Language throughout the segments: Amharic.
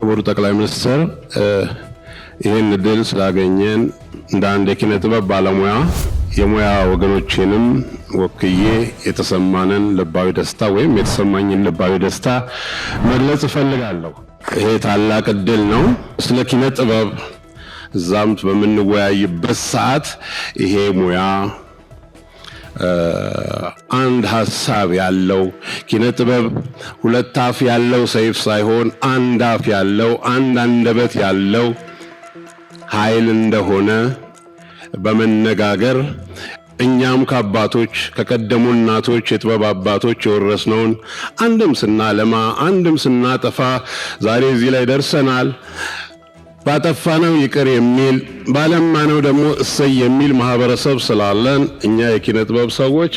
ክቡር ጠቅላይ ሚኒስትር ይሄን እድል ስላገኘን እንደ አንድ የኪነ ጥበብ ባለሙያ የሙያ ወገኖቼንም ወክዬ የተሰማንን ልባዊ ደስታ ወይም የተሰማኝን ልባዊ ደስታ መግለጽ እፈልጋለሁ። ይሄ ታላቅ እድል ነው። ስለ ኪነ ጥበብ እዛም በምንወያይበት ሰዓት ይሄ ሙያ አንድ ሐሳብ ያለው ኪነ ጥበብ ሁለት አፍ ያለው ሰይፍ ሳይሆን አንድ አፍ ያለው አንድ አንደበት ያለው ኃይል እንደሆነ በመነጋገር እኛም ከአባቶች ከቀደሙ እናቶች የጥበብ አባቶች የወረስነውን አንድም ስናለማ አንድም ስናጠፋ ዛሬ እዚህ ላይ ደርሰናል። ባጠፋነው ይቅር የሚል ባለማነው ደግሞ እሰይ የሚል ማህበረሰብ ስላለን እኛ የኪነ ጥበብ ሰዎች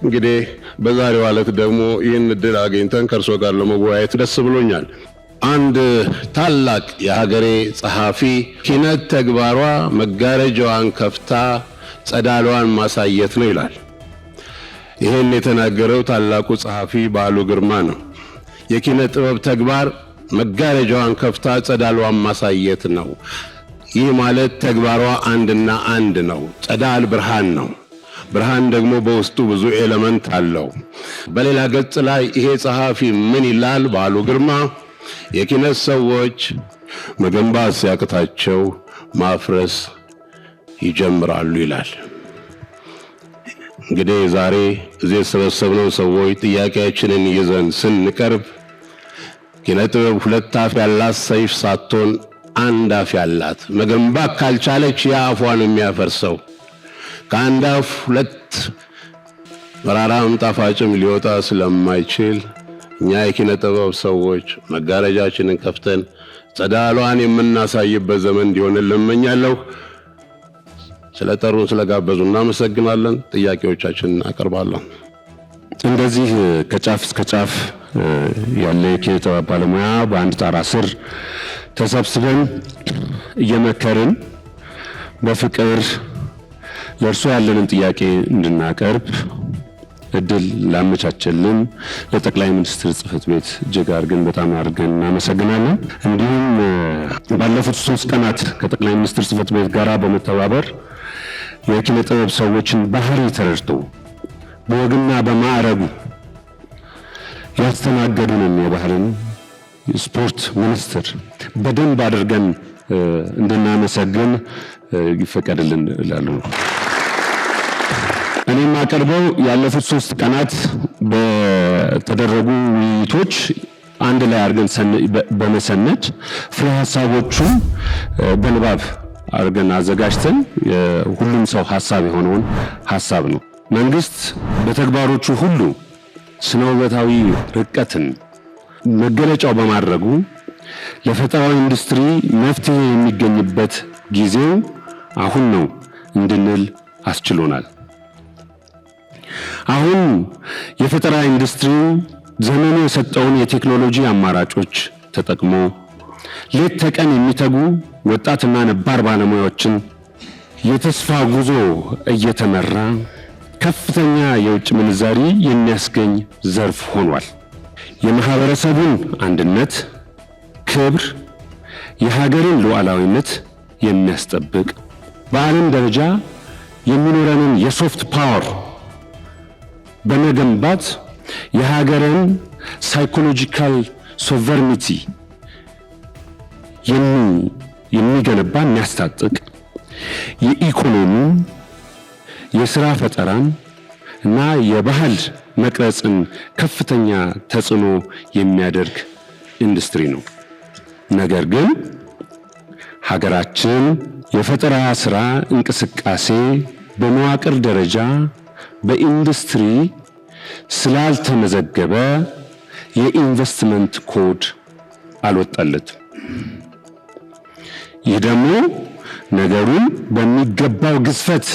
እንግዲህ በዛሬው ዕለት ደግሞ ይህን እድል አግኝተን ከእርሶ ጋር ለመወያየት ደስ ብሎኛል። አንድ ታላቅ የሀገሬ ጸሐፊ ኪነት ተግባሯ መጋረጃዋን ከፍታ ጸዳሏን ማሳየት ነው ይላል። ይህን የተናገረው ታላቁ ጸሐፊ በዓሉ ግርማ ነው። የኪነ ጥበብ ተግባር መጋረጃዋን ከፍታ ጸዳሏን ማሳየት ነው። ይህ ማለት ተግባሯ አንድና አንድ ነው። ጸዳል ብርሃን ነው። ብርሃን ደግሞ በውስጡ ብዙ ኤሌመንት አለው። በሌላ ገጽ ላይ ይሄ ጸሐፊ ምን ይላል? በዓሉ ግርማ የኪነት ሰዎች መገንባት ሲያቅታቸው ማፍረስ ይጀምራሉ ይላል። እንግዲህ ዛሬ እዚህ የተሰበሰብነው ሰዎች ጥያቄያችንን ይዘን ስንቀርብ ኪነ ጥበብ ሁለት አፍ ያላት ሰይፍ ሳትሆን አንድ አፍ ያላት፣ መገንባት ካልቻለች የአፏን የሚያፈርሰው ከአንድ አፍ ሁለት መራራም ጣፋጭም ሊወጣ ስለማይችል እኛ የኪነ ጥበብ ሰዎች መጋረጃችንን ከፍተን ጸዳሏን የምናሳይበት ዘመን እንዲሆንልን እመኛለሁ። ስለጠሩን ስለጋበዙን እናመሰግናለን። ጥያቄዎቻችንን አቀርባለሁ። እንደዚህ ከጫፍ እስከ ጫፍ ያለ የኪነ ጥበብ ባለሙያ በአንድ ጣራ ስር ተሰብስበን እየመከርን በፍቅር ለእርሱ ያለንን ጥያቄ እንድናቀርብ እድል ላመቻቸልን ለጠቅላይ ሚኒስትር ጽሕፈት ቤት እጅግ አድርገን በጣም አድርገን እናመሰግናለን። እንዲሁም ባለፉት 3 ቀናት ከጠቅላይ ሚኒስትር ጽሕፈት ቤት ጋር በመተባበር የኪነ ጥበብ ሰዎችን ባህሪ ተረድቶ በወግና በማዕረጉ ያስተናገዱንን የባህልን ስፖርት ሚኒስትር በደንብ አድርገን እንድናመሰግን ይፈቀድልን እላለሁ። እኔም አቀርበው ያለፉት 3 ቀናት በተደረጉ ውይይቶች አንድ ላይ አድርገን በመሰነድ ፍሬ ሀሳቦቹን በንባብ አድርገን አዘጋጅተን ሁሉም ሰው ሀሳብ የሆነውን ሀሳብ ነው። መንግስት በተግባሮቹ ሁሉ ስነ ውበታዊ ርቀትን መገለጫው በማድረጉ ለፈጠራዊ ኢንዱስትሪ መፍትሄ የሚገኝበት ጊዜው አሁን ነው እንድንል አስችሎናል። አሁን የፈጠራ ኢንዱስትሪው ዘመኑ የሰጠውን የቴክኖሎጂ አማራጮች ተጠቅሞ ሌት ተቀን የሚተጉ ወጣትና ነባር ባለሙያዎችን የተስፋ ጉዞ እየተመራ ከፍተኛ የውጭ ምንዛሪ የሚያስገኝ ዘርፍ ሆኗል። የማህበረሰቡን አንድነት፣ ክብር፣ የሀገርን ሉዓላዊነት የሚያስጠብቅ በዓለም ደረጃ የሚኖረንን የሶፍት ፓወር በመገንባት የሀገርን ሳይኮሎጂካል ሶቨርኒቲ የሚገነባ የሚያስታጥቅ የኢኮኖሚ የሥራ ፈጠራን እና የባህል መቅረጽን ከፍተኛ ተጽዕኖ የሚያደርግ ኢንዱስትሪ ነው። ነገር ግን ሀገራችን የፈጠራ ሥራ እንቅስቃሴ በመዋቅር ደረጃ በኢንዱስትሪ ስላልተመዘገበ የኢንቨስትመንት ኮድ አልወጣለትም። ይህ ደግሞ ነገሩን በሚገባው ግዝፈት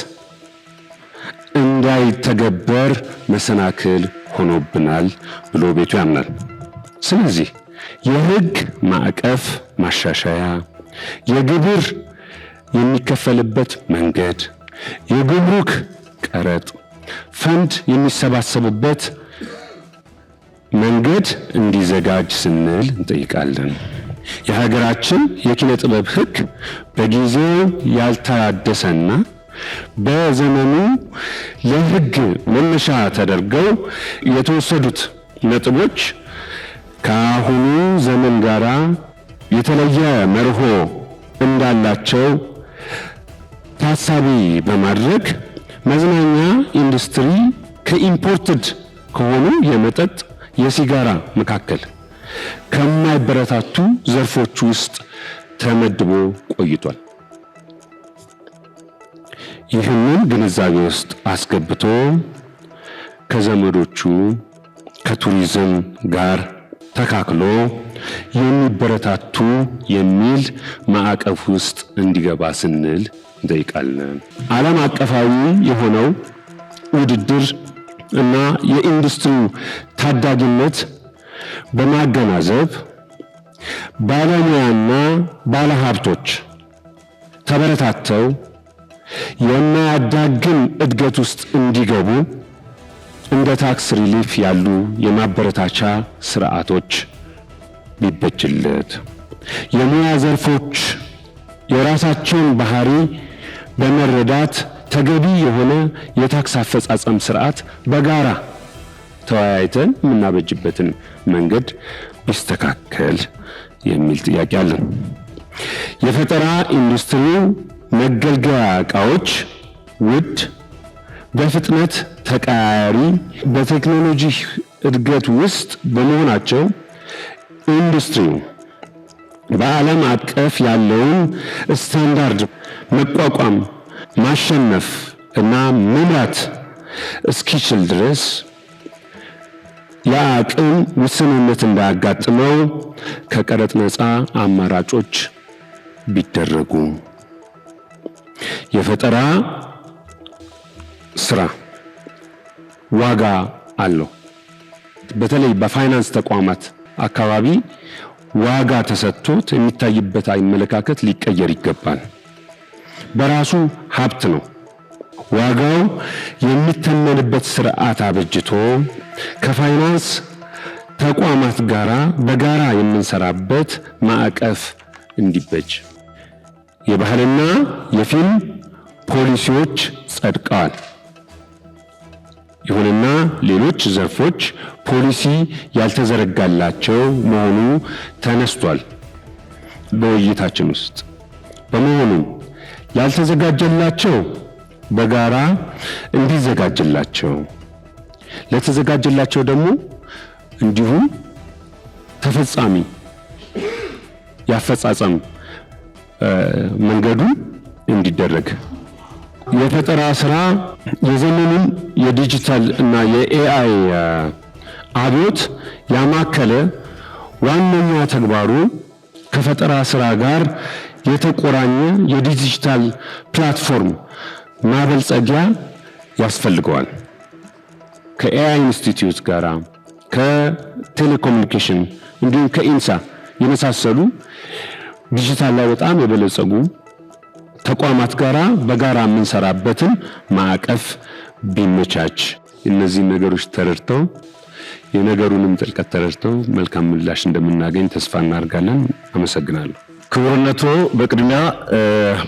እንዳይተገበር መሰናክል ሆኖብናል ብሎ ቤቱ ያምናል። ስለዚህ የሕግ ማዕቀፍ ማሻሻያ፣ የግብር የሚከፈልበት መንገድ፣ የጉምሩክ ቀረጥ ፈንድ የሚሰባሰብበት መንገድ እንዲዘጋጅ ስንል እንጠይቃለን። የሀገራችን የኪነ ጥበብ ሕግ በጊዜው ያልታደሰና በዘመኑ ለሕግ መነሻ ተደርገው የተወሰዱት ነጥቦች ከአሁኑ ዘመን ጋር የተለየ መርሆ እንዳላቸው ታሳቢ በማድረግ መዝናኛ ኢንዱስትሪ ከኢምፖርትድ ከሆኑ የመጠጥ የሲጋራ መካከል ከማይበረታቱ ዘርፎች ውስጥ ተመድቦ ቆይቷል። ይህንን ግንዛቤ ውስጥ አስገብቶ ከዘመዶቹ ከቱሪዝም ጋር ተካክሎ የሚበረታቱ የሚል ማዕቀፍ ውስጥ እንዲገባ ስንል እንጠይቃለን። ዓለም አቀፋዊ የሆነው ውድድር እና የኢንዱስትሪው ታዳጊነት በማገናዘብ ባለሙያና ባለሀብቶች ተበረታተው የማያዳግም እድገት ውስጥ እንዲገቡ እንደ ታክስ ሪሊፍ ያሉ የማበረታቻ ስርዓቶች ቢበጅለት፣ የሙያ ዘርፎች የራሳቸውን ባህሪ በመረዳት ተገቢ የሆነ የታክስ አፈጻጸም ስርዓት በጋራ ተወያይተን የምናበጅበትን መንገድ ቢስተካከል የሚል ጥያቄ አለን። የፈጠራ ኢንዱስትሪው መገልገያ ዕቃዎች ውድ፣ በፍጥነት ተቀያያሪ፣ በቴክኖሎጂ እድገት ውስጥ በመሆናቸው ኢንዱስትሪው በዓለም አቀፍ ያለውን ስታንዳርድ መቋቋም፣ ማሸነፍ እና መምራት እስኪችል ድረስ የአቅም ውስንነት እንዳያጋጥመው ከቀረጥ ነፃ አማራጮች ቢደረጉ፣ የፈጠራ ስራ ዋጋ አለው። በተለይ በፋይናንስ ተቋማት አካባቢ ዋጋ ተሰጥቶት የሚታይበት አመለካከት ሊቀየር ይገባል። በራሱ ሀብት ነው። ዋጋው የሚተመንበት ስርዓት አበጅቶ ከፋይናንስ ተቋማት ጋራ በጋራ የምንሰራበት ማዕቀፍ እንዲበጅ። የባህልና የፊልም ፖሊሲዎች ጸድቀዋል። ይሁንና ሌሎች ዘርፎች ፖሊሲ ያልተዘረጋላቸው መሆኑ ተነስቷል በውይይታችን ውስጥ። በመሆኑም ያልተዘጋጀላቸው በጋራ እንዲዘጋጅላቸው፣ ለተዘጋጀላቸው ደግሞ እንዲሁም ተፈጻሚ ያፈጻጸም መንገዱ እንዲደረግ፣ የፈጠራ ስራ የዘመኑን የዲጂታል እና የኤአይ አብዮት ያማከለ ዋነኛ ተግባሩ ከፈጠራ ስራ ጋር የተቆራኘ የዲጂታል ፕላትፎርም ማበልጸጊያ ያስፈልገዋል። ከኤአይ ኢንስቲትዩት ጋራ ከቴሌኮሙኒኬሽን እንዲሁም ከኢንሳ የመሳሰሉ ዲጂታል ላይ በጣም የበለጸጉ ተቋማት ጋራ በጋራ የምንሰራበትን ማዕቀፍ ቢመቻች፣ እነዚህ ነገሮች ተረድተው የነገሩንም ጥልቀት ተረድተው መልካም ምላሽ እንደምናገኝ ተስፋ እናደርጋለን። አመሰግናለሁ። ክቡርነቶ፣ በቅድሚያ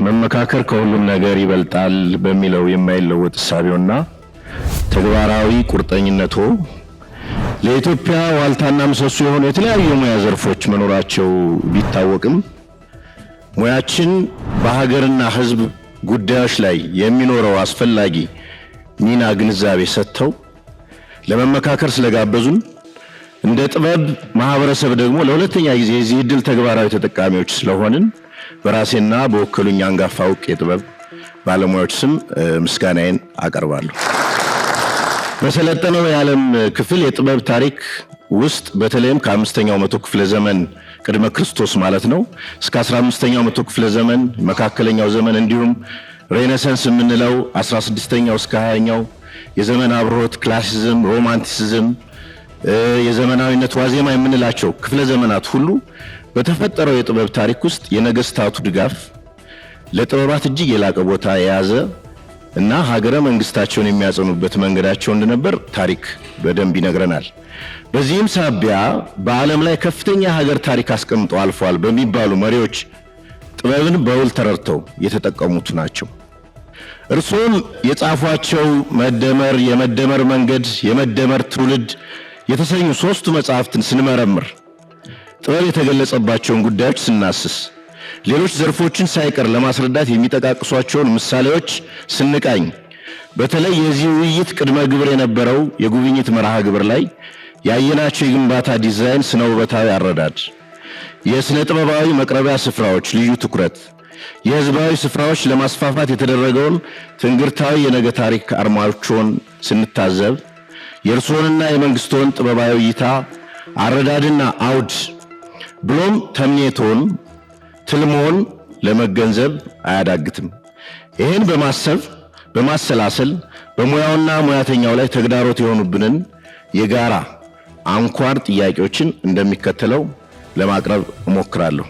መመካከር ከሁሉም ነገር ይበልጣል በሚለው የማይለወጥ እሳቤውና ተግባራዊ ቁርጠኝነቶ ለኢትዮጵያ ዋልታና ምሰሶ የሆኑ የተለያዩ የሙያ ዘርፎች መኖራቸው ቢታወቅም ሙያችን በሀገርና ሕዝብ ጉዳዮች ላይ የሚኖረው አስፈላጊ ሚና ግንዛቤ ሰጥተው ለመመካከር ስለጋበዙን እንደ ጥበብ ማህበረሰብ ደግሞ ለሁለተኛ ጊዜ የዚህ ዕድል ተግባራዊ ተጠቃሚዎች ስለሆንን በራሴና በወከሉኝ አንጋፋ ዕውቅ የጥበብ ባለሙያዎች ስም ምስጋናዬን አቀርባለሁ። በሰለጠነው የዓለም ክፍል የጥበብ ታሪክ ውስጥ በተለይም ከ5ኛው መቶ ክፍለ ዘመን ቅድመ ክርስቶስ ማለት ነው እስከ 15ኛው መቶ ክፍለ ዘመን መካከለኛው ዘመን እንዲሁም ሬኔሳንስ የምንለው 16ኛው እስከ 20ኛው የዘመን አብሮት ክላሲዝም፣ ሮማንቲሲዝም፣ የዘመናዊነት ዋዜማ የምንላቸው ክፍለ ዘመናት ሁሉ በተፈጠረው የጥበብ ታሪክ ውስጥ የነገስታቱ ድጋፍ ለጥበባት እጅግ የላቀ ቦታ የያዘ እና ሀገረ መንግስታቸውን የሚያጸኑበት መንገዳቸው እንደነበር ታሪክ በደንብ ይነግረናል። በዚህም ሳቢያ በዓለም ላይ ከፍተኛ ሀገር ታሪክ አስቀምጠው አልፈዋል በሚባሉ መሪዎች ጥበብን በውል ተረድተው የተጠቀሙት ናቸው። እርሱም የጻፏቸው መደመር፣ የመደመር መንገድ፣ የመደመር ትውልድ የተሰኙ 3 መጽሐፍትን ስንመረምር ጥበብ የተገለጸባቸውን ጉዳዮች ስናስስ ሌሎች ዘርፎችን ሳይቀር ለማስረዳት የሚጠቃቅሷቸውን ምሳሌዎች ስንቃኝ በተለይ የዚህ ውይይት ቅድመ ግብር የነበረው የጉብኝት መርሃ ግብር ላይ ያየናቸው የግንባታ ዲዛይን ስነ ውበታዊ አረዳድ፣ የስነ ጥበባዊ መቅረቢያ ስፍራዎች ልዩ ትኩረት፣ የህዝባዊ ስፍራዎች ለማስፋፋት የተደረገውን ትንግርታዊ የነገ ታሪክ አርማዎችን ስንታዘብ የእርሶንና የመንግስቶን ጥበባዊ እይታ አረዳድና አውድ ብሎም ተምኔቶን ትልሞን ለመገንዘብ አያዳግትም። ይህን በማሰብ በማሰላሰል በሙያውና ሙያተኛው ላይ ተግዳሮት የሆኑብንን የጋራ አንኳር ጥያቄዎችን እንደሚከተለው ለማቅረብ እሞክራለሁ።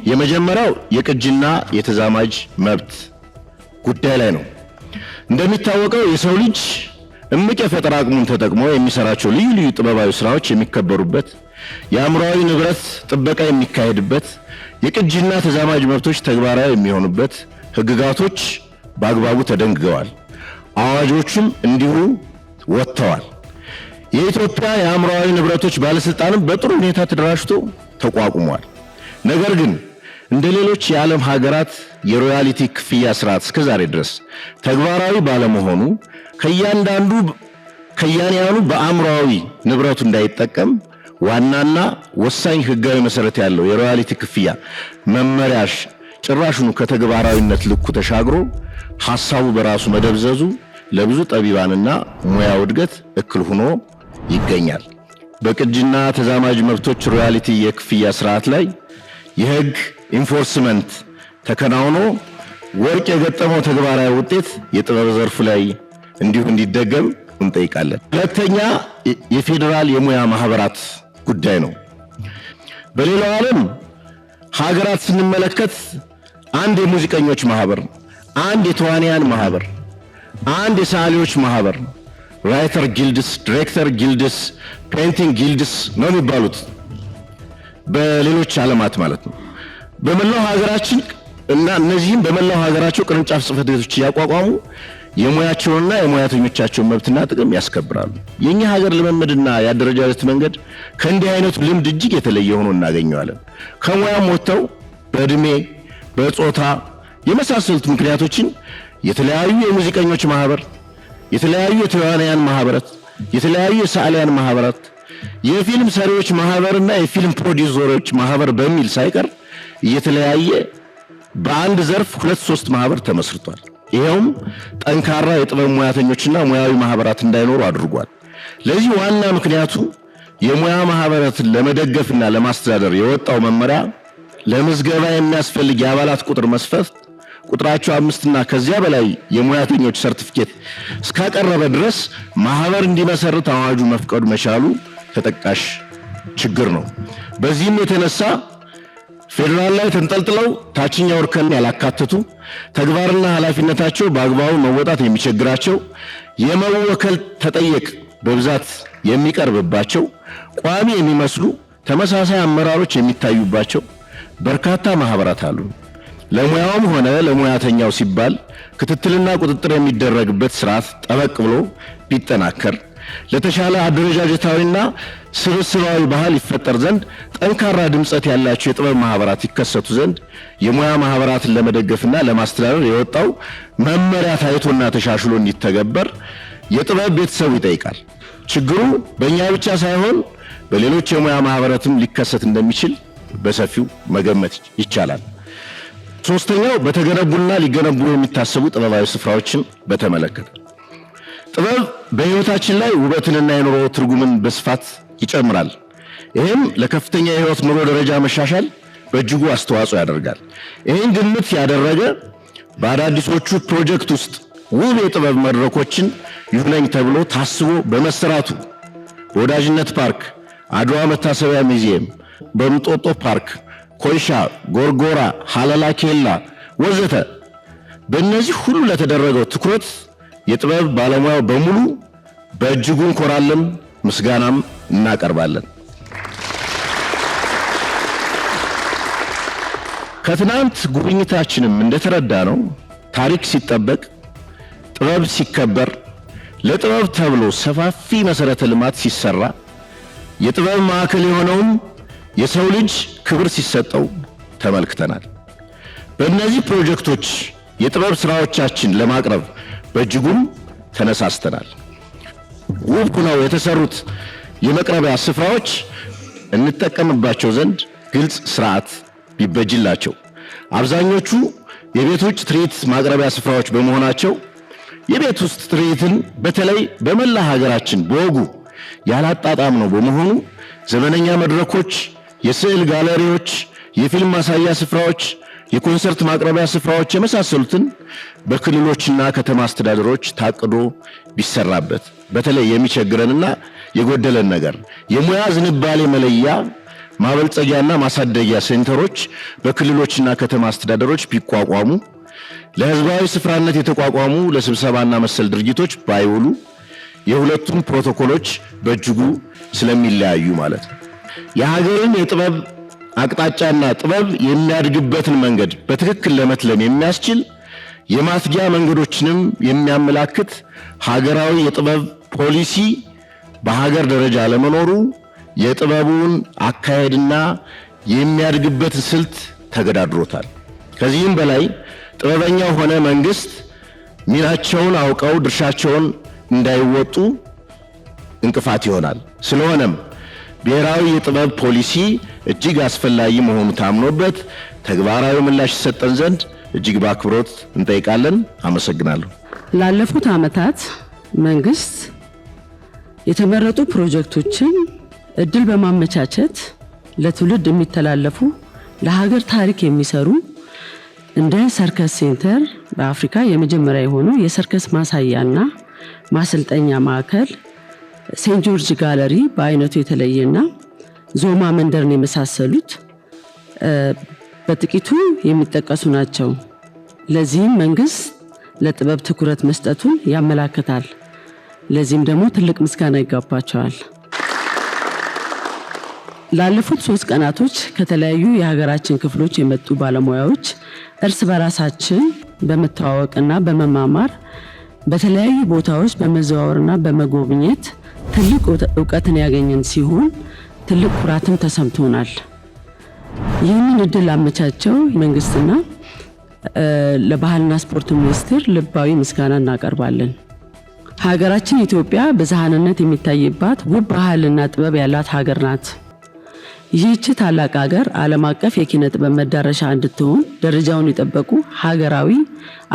የመጀመሪያው የቅጂና የተዛማጅ መብት ጉዳይ ላይ ነው። እንደሚታወቀው የሰው ልጅ እምቅ የፈጠራ አቅሙን ተጠቅሞ የሚሰራቸው ልዩ ልዩ ጥበባዊ ስራዎች የሚከበሩበት፣ የአእምሯዊ ንብረት ጥበቃ የሚካሄድበት፣ የቅጂና ተዛማጅ መብቶች ተግባራዊ የሚሆኑበት ህግጋቶች በአግባቡ ተደንግገዋል። አዋጆችም እንዲሁ ወጥተዋል። የኢትዮጵያ የአእምሯዊ ንብረቶች ባለስልጣንም በጥሩ ሁኔታ ተደራጅቶ ተቋቁሟል። ነገር ግን እንደ ሌሎች የዓለም ሀገራት የሮያሊቲ ክፍያ ስርዓት እስከዛሬ ድረስ ተግባራዊ ባለመሆኑ ከያንያኑ በአእምሯዊ ንብረቱ እንዳይጠቀም ዋናና ወሳኝ ህጋዊ መሰረት ያለው የሮያሊቲ ክፍያ መመሪያሽ ጭራሹኑ ከተግባራዊነት ልኩ ተሻግሮ ሐሳቡ በራሱ መደብዘዙ ለብዙ ጠቢባንና ሙያው እድገት እክል ሆኖ ይገኛል። በቅጂና ተዛማጅ መብቶች ሮያሊቲ የክፍያ ስርዓት ላይ የህግ ኢንፎርስመንት ተከናውኖ ወርቅ የገጠመው ተግባራዊ ውጤት የጥበብ ዘርፍ ላይ እንዲሁ እንዲደገም እንጠይቃለን። ሁለተኛ የፌዴራል የሙያ ማህበራት ጉዳይ ነው። በሌላው ዓለም ሀገራት ስንመለከት አንድ የሙዚቀኞች ማህበር፣ አንድ የተዋንያን ማህበር፣ አንድ የሰዓሊዎች ማህበር፣ ራይተር ጊልድስ፣ ዲሬክተር ጊልድስ፣ ፔይንቲንግ ጊልድስ ነው የሚባሉት በሌሎች ዓለማት ማለት ነው። በመላው ሀገራችን እና እነዚህም በመላው ሀገራቸው ቅርንጫፍ ጽሕፈት ቤቶች ያቋቋሙ የሙያቸውንና የሙያተኞቻቸውን መብትና ጥቅም ያስከብራሉ። የኛ ሀገር ልምምድና የአደረጃጀት መንገድ ከእንዲህ አይነቱ ልምድ እጅግ የተለየ ሆኖ እናገኘዋለን። ከሙያም ወጥተው በእድሜ በጾታ የመሳሰሉት ምክንያቶችን የተለያዩ የሙዚቀኞች ማህበር፣ የተለያዩ የተዋንያን ማህበራት፣ የተለያዩ የሰዓሊያን ማህበራት፣ የፊልም ሰሪዎች ማህበርና የፊልም ፕሮዲውሰሮች ማህበር በሚል ሳይቀር እየተለያየ በአንድ ዘርፍ 2-3 ማህበር ተመስርቷል። ይሄውም ጠንካራ የጥበብ ሙያተኞችና ሙያዊ ማህበራት እንዳይኖሩ አድርጓል። ለዚህ ዋና ምክንያቱ የሙያ ማህበራትን ለመደገፍና ለማስተዳደር የወጣው መመሪያ ለምዝገባ የሚያስፈልግ የአባላት ቁጥር መስፈርት ቁጥራቸው 5 እና ከዚያ በላይ የሙያተኞች ሰርቲፊኬት እስካቀረበ ድረስ ማህበር እንዲመሰርት አዋጁ መፍቀዱ መቻሉ ተጠቃሽ ችግር ነው። በዚህም የተነሳ ፌዴራል ላይ ተንጠልጥለው ታችኛው እርከን ያላካተቱ ተግባርና ኃላፊነታቸው በአግባቡ መወጣት የሚቸግራቸው የመወከል ተጠየቅ በብዛት የሚቀርብባቸው ቋሚ የሚመስሉ ተመሳሳይ አመራሮች የሚታዩባቸው በርካታ ማህበራት አሉ። ለሙያውም ሆነ ለሙያተኛው ሲባል ክትትልና ቁጥጥር የሚደረግበት ስርዓት ጠበቅ ብሎ ቢጠናከር ለተሻለ አደረጃጀታዊና ስብስባዊ ባህል ይፈጠር ዘንድ ጠንካራ ድምጸት ያላቸው የጥበብ ማህበራት ይከሰቱ ዘንድ የሙያ ማህበራትን ለመደገፍና ለማስተዳደር የወጣው መመሪያ ታይቶና ተሻሽሎ እንዲተገበር የጥበብ ቤተሰቡ ይጠይቃል። ችግሩ በእኛ ብቻ ሳይሆን በሌሎች የሙያ ማህበራትም ሊከሰት እንደሚችል በሰፊው መገመት ይቻላል። ሶስተኛው በተገነቡና ሊገነቡ የሚታሰቡ ጥበባዊ ስፍራዎችን በተመለከተ ጥበብ በህይወታችን ላይ ውበትንና የኑሮ ትርጉምን በስፋት ይጨምራል። ይህም ለከፍተኛ የህይወት ኑሮ ደረጃ መሻሻል በእጅጉ አስተዋጽኦ ያደርጋል። ይህን ግምት ያደረገ በአዳዲሶቹ ፕሮጀክት ውስጥ ውብ የጥበብ መድረኮችን ይሁነኝ ተብሎ ታስቦ በመሰራቱ በወዳጅነት ፓርክ፣ አድዋ መታሰቢያ ሙዚየም፣ በእንጦጦ ፓርክ፣ ኮይሻ፣ ጎርጎራ፣ ሀለላ ኬላ ወዘተ በእነዚህ ሁሉ ለተደረገው ትኩረት የጥበብ ባለሙያው በሙሉ በእጅጉ እንኮራለን፣ ምስጋናም እናቀርባለን። ከትናንት ጉብኝታችንም እንደተረዳ ነው ታሪክ ሲጠበቅ፣ ጥበብ ሲከበር፣ ለጥበብ ተብሎ ሰፋፊ መሰረተ ልማት ሲሰራ፣ የጥበብ ማዕከል የሆነውም የሰው ልጅ ክብር ሲሰጠው ተመልክተናል። በእነዚህ ፕሮጀክቶች የጥበብ ስራዎቻችን ለማቅረብ በእጅጉም ተነሳስተናል። ውብ ሆነው የተሰሩት የመቅረቢያ ስፍራዎች እንጠቀምባቸው ዘንድ ግልጽ ስርዓት ቢበጅላቸው፣ አብዛኞቹ የቤት ውጭ ትርኢት ማቅረቢያ ስፍራዎች በመሆናቸው የቤት ውስጥ ትርኢትን በተለይ በመላ ሀገራችን በወጉ ያላጣጣም ነው በመሆኑ ዘመነኛ መድረኮች፣ የስዕል ጋለሪዎች፣ የፊልም ማሳያ ስፍራዎች፣ የኮንሰርት ማቅረቢያ ስፍራዎች የመሳሰሉትን በክልሎችና ከተማ አስተዳደሮች ታቅዶ ቢሰራበት፣ በተለይ የሚቸግረንና የጎደለን ነገር የሙያ ዝንባሌ መለያ ማበልጸጊያና ማሳደጊያ ሴንተሮች በክልሎችና ከተማ አስተዳደሮች ቢቋቋሙ፣ ለህዝባዊ ስፍራነት የተቋቋሙ ለስብሰባና መሰል ድርጊቶች ባይውሉ፣ የሁለቱም ፕሮቶኮሎች በእጅጉ ስለሚለያዩ ማለት ነው። የሀገርን የጥበብ አቅጣጫና ጥበብ የሚያድግበትን መንገድ በትክክል ለመትለም የሚያስችል የማትጊያ መንገዶችንም የሚያመላክት ሀገራዊ የጥበብ ፖሊሲ በሀገር ደረጃ ለመኖሩ የጥበቡን አካሄድና የሚያድግበትን ስልት ተገዳድሮታል። ከዚህም በላይ ጥበበኛው ሆነ መንግስት ሚናቸውን አውቀው ድርሻቸውን እንዳይወጡ እንቅፋት ይሆናል። ስለሆነም ብሔራዊ የጥበብ ፖሊሲ እጅግ አስፈላጊ መሆኑ ታምኖበት ተግባራዊ ምላሽ ይሰጠን ዘንድ እጅግ በአክብሮት እንጠይቃለን። አመሰግናለሁ። ላለፉት ዓመታት መንግስት የተመረጡ ፕሮጀክቶችን እድል በማመቻቸት ለትውልድ የሚተላለፉ ለሀገር ታሪክ የሚሰሩ እንደ ሰርከስ ሴንተር በአፍሪካ የመጀመሪያ የሆነው የሰርከስ ማሳያና ማሰልጠኛ ማዕከል፣ ሴንት ጆርጅ ጋለሪ በአይነቱ የተለየና ዞማ መንደርን የመሳሰሉት በጥቂቱ የሚጠቀሱ ናቸው። ለዚህም መንግስት ለጥበብ ትኩረት መስጠቱን ያመላክታል። ለዚህም ደግሞ ትልቅ ምስጋና ይገባቸዋል። ላለፉት 3 ቀናቶች ከተለያዩ የሀገራችን ክፍሎች የመጡ ባለሙያዎች እርስ በራሳችን በመተዋወቅና በመማማር በተለያዩ ቦታዎች በመዘዋወርና በመጎብኘት ትልቅ ዕውቀትን ያገኘን ሲሆን ትልቅ ኩራትም ተሰምቶናል። ይህንን እድል አመቻቸው መንግስትና ለባህልና ስፖርት ሚኒስቴር ልባዊ ምስጋና እናቀርባለን። ሀገራችን ኢትዮጵያ ብዝሃነት የሚታይባት ውብ ባህልና ጥበብ ያላት ሀገር ናት። ይህች ታላቅ ሀገር ዓለም አቀፍ የኪነ ጥበብ መዳረሻ እንድትሆን ደረጃውን የጠበቁ ሀገራዊ፣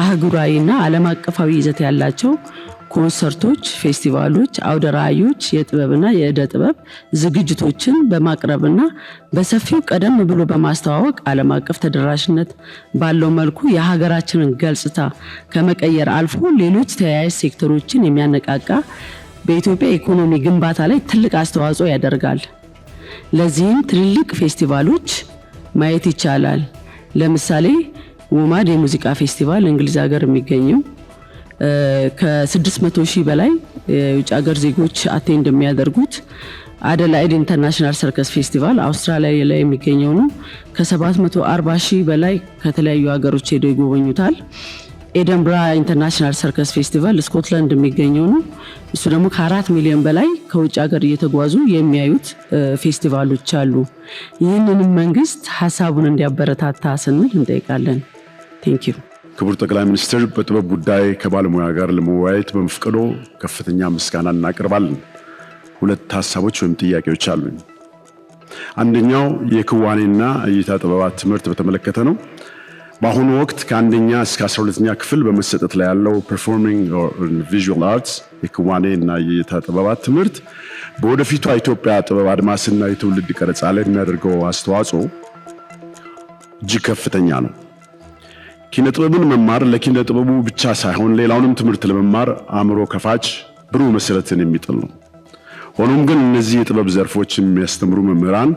አህጉራዊና ዓለም አቀፋዊ ይዘት ያላቸው ኮንሰርቶች፣ ፌስቲቫሎች፣ አውደ ርዕዮች፣ የጥበብና የዕደ ጥበብ ዝግጅቶችን በማቅረብና በሰፊው ቀደም ብሎ በማስተዋወቅ ዓለም አቀፍ ተደራሽነት ባለው መልኩ የሀገራችንን ገጽታ ከመቀየር አልፎ ሌሎች ተያያዥ ሴክተሮችን የሚያነቃቃ በኢትዮጵያ ኢኮኖሚ ግንባታ ላይ ትልቅ አስተዋጽኦ ያደርጋል። ለዚህም ትልልቅ ፌስቲቫሎች ማየት ይቻላል። ለምሳሌ ወማድ የሙዚቃ ፌስቲቫል እንግሊዝ ሀገር የሚገኘው ከ600 ሺህ በላይ የውጭ ሀገር ዜጎች አቴንድ የሚያደርጉት፣ አደላይድ ኢንተርናሽናል ሰርከስ ፌስቲቫል አውስትራሊያ ላይ የሚገኘው ነው። ከ740 ሺህ በላይ ከተለያዩ ሀገሮች ሄደው ይጎበኙታል። ኤደንብራ ኢንተርናሽናል ሰርከስ ፌስቲቫል ስኮትላንድ የሚገኘው ነው። እሱ ደግሞ ከ4 ሚሊዮን በላይ ከውጭ ሀገር እየተጓዙ የሚያዩት ፌስቲቫሎች አሉ። ይህንንም መንግስት ሀሳቡን እንዲያበረታታ ስንል እንጠይቃለን። ቴንክ ዩ። ክቡር ጠቅላይ ሚኒስትር በጥበብ ጉዳይ ከባለሙያ ጋር ለመወያየት በመፍቀዶ ከፍተኛ ምስጋና እናቀርባለን። 2 ሀሳቦች ወይም ጥያቄዎች አሉኝ። አንደኛው የክዋኔና እይታ ጥበባት ትምህርት በተመለከተ ነው። በአሁኑ ወቅት ከአንደኛ እስከ 12ኛ ክፍል በመሰጠት ላይ ያለው ፐርፎርሚንግ ቪዥዋል አርትስ የክዋኔ እና የእይታ ጥበባት ትምህርት በወደፊቷ ኢትዮጵያ ጥበብ አድማስና የትውልድ ቀረጻ ላይ የሚያደርገው አስተዋጽኦ እጅግ ከፍተኛ ነው። ኪነ ጥበብን መማር ለኪነ ጥበቡ ብቻ ሳይሆን ሌላውንም ትምህርት ለመማር አእምሮ ከፋች ብሩህ መሰረትን የሚጥል ነው። ሆኖም ግን እነዚህ የጥበብ ዘርፎች የሚያስተምሩ መምህራን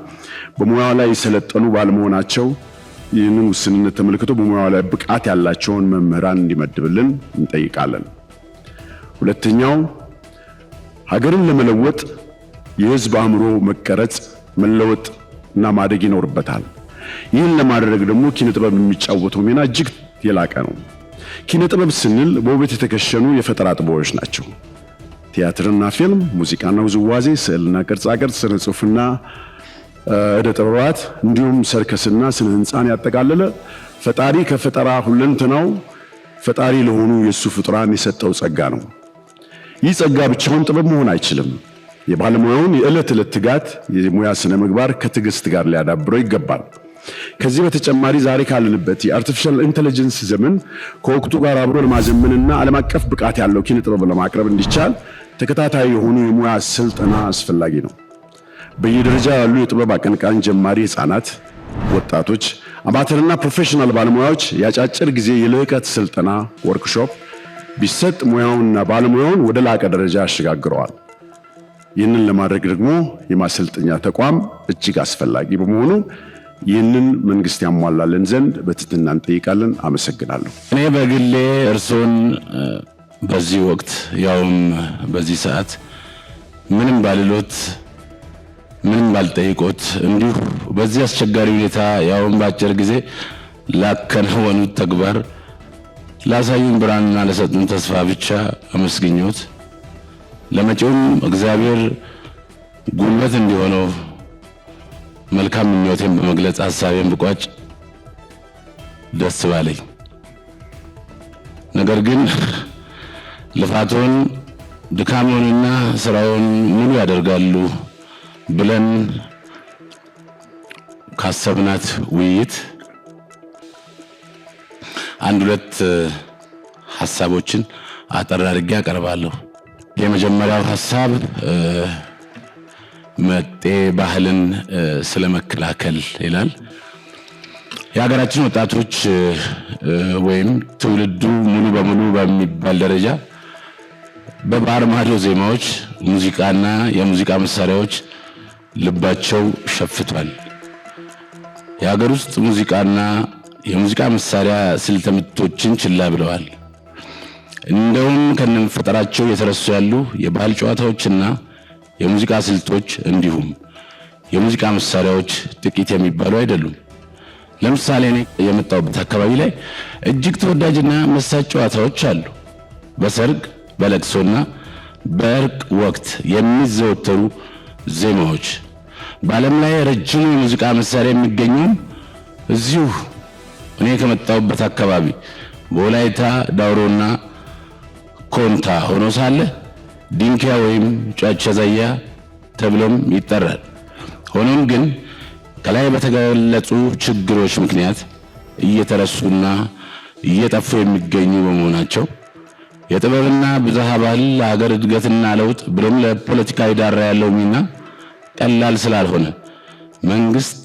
በሙያው ላይ የሰለጠኑ ባለመሆናቸው ይህንን ውስንነት ተመልክቶ በሙያው ላይ ብቃት ያላቸውን መምህራን እንዲመድብልን እንጠይቃለን። ሁለተኛው ሀገርን ለመለወጥ የህዝብ አእምሮ መቀረጽ፣ መለወጥ እና ማደግ ይኖርበታል። ይህን ለማድረግ ደግሞ ኪነ ጥበብ የሚጫወተው ሚና እጅግ የላቀ ነው። ኪነ ጥበብ ስንል በውበት የተከሸኑ የፈጠራ ጥበቦች ናቸው። ቲያትርና ፊልም፣ ሙዚቃና ውዝዋዜ፣ ስዕልና ቅርጻቅርጽ፣ ስነ ጽሑፍና ዕደ ጥበባት እንዲሁም ሰርከስና ስነ ህንፃን ያጠቃለለ ፈጣሪ ከፈጠራ ሁለንተናው ፈጣሪ ለሆኑ የሱ ፍጡራን የሰጠው ጸጋ ነው። ይህ ጸጋ ብቻውን ጥበብ መሆን አይችልም። የባለሙያውን የዕለት ዕለት ትጋት፣ የሙያ ስነ ምግባር ከትዕግስት ጋር ሊያዳብረው ይገባል። ከዚህ በተጨማሪ ዛሬ ካለንበት የአርቲፊሻል ኢንተለጀንስ ዘመን ከወቅቱ ጋር አብሮ ለማዘመንና ዓለም አቀፍ ብቃት ያለው ኪነ ጥበብ ለማቅረብ እንዲቻል ተከታታይ የሆኑ የሙያ ስልጠና አስፈላጊ ነው። በየደረጃ ያሉ የጥበብ አቀንቃኝ ጀማሪ ህፃናት፣ ወጣቶች፣ አማተርና ፕሮፌሽናል ባለሙያዎች የአጫጭር ጊዜ የልዕቀት ስልጠና ወርክሾፕ ቢሰጥ ሙያውንና ባለሙያውን ወደ ላቀ ደረጃ ያሸጋግረዋል። ይህንን ለማድረግ ደግሞ የማሰልጠኛ ተቋም እጅግ አስፈላጊ በመሆኑ ይህንን መንግስት ያሟላልን ዘንድ በትህትና እንጠይቃለን። አመሰግናለሁ። እኔ በግሌ እርሶን በዚህ ወቅት ያውም በዚህ ሰዓት ምንም ባልሎት ምንም ባልጠይቆት እንዲሁ በዚህ አስቸጋሪ ሁኔታ ያውም በአጭር ጊዜ ላከናወኑት ተግባር ላሳዩን ብርሃንና ለሰጡን ተስፋ ብቻ አመስግኞት ለመጪውም እግዚአብሔር ጉልበት እንዲሆነው መልካም ምኞቴን በመግለጽ ሐሳቤን ብቋጭ ደስ ባለኝ። ነገር ግን ልፋቶን ድካሞንና ስራውን ሙሉ ያደርጋሉ ብለን ካሰብናት ውይይት አንድ ሁለት ሐሳቦችን አጠር አድርጌ አቀርባለሁ። የመጀመሪያው ሐሳብ መጤ ባህልን ስለመከላከል ይላል። የሀገራችን ወጣቶች ወይም ትውልዱ ሙሉ በሙሉ በሚባል ደረጃ በባህር ማዶ ዜማዎች፣ ሙዚቃና የሙዚቃ መሳሪያዎች ልባቸው ሸፍቷል። የሀገር ውስጥ ሙዚቃና የሙዚቃ መሳሪያ ስልተ ምቶችን ችላ ብለዋል። እንደውም ከነፈጠራቸው የተረሱ ያሉ የባህል ጨዋታዎችና የሙዚቃ ስልቶች እንዲሁም የሙዚቃ መሳሪያዎች ጥቂት የሚባሉ አይደሉም። ለምሳሌ እኔ የመጣሁበት አካባቢ ላይ እጅግ ተወዳጅና መሳጭ ጨዋታዎች አሉ። በሰርግ በለቅሶና በእርቅ ወቅት የሚዘወተሩ ዜማዎች። በዓለም ላይ ረጅሙ የሙዚቃ መሳሪያ የሚገኘው እዚሁ እኔ ከመጣሁበት አካባቢ በወላይታ ዳውሮና ኮንታ ሆኖ ሳለ ዲንኪያ ወይም ጫቻ ዘያ ተብሎም ይጠራል። ሆኖም ግን ከላይ በተገለጹ ችግሮች ምክንያት እየተረሱና እየጠፉ የሚገኙ በመሆናቸው የጥበብና ብዝሃ ባህል ለሀገር እድገትና ለውጥ ብሎም ለፖለቲካዊ ዳራ ያለው ሚና ቀላል ስላልሆነ መንግስት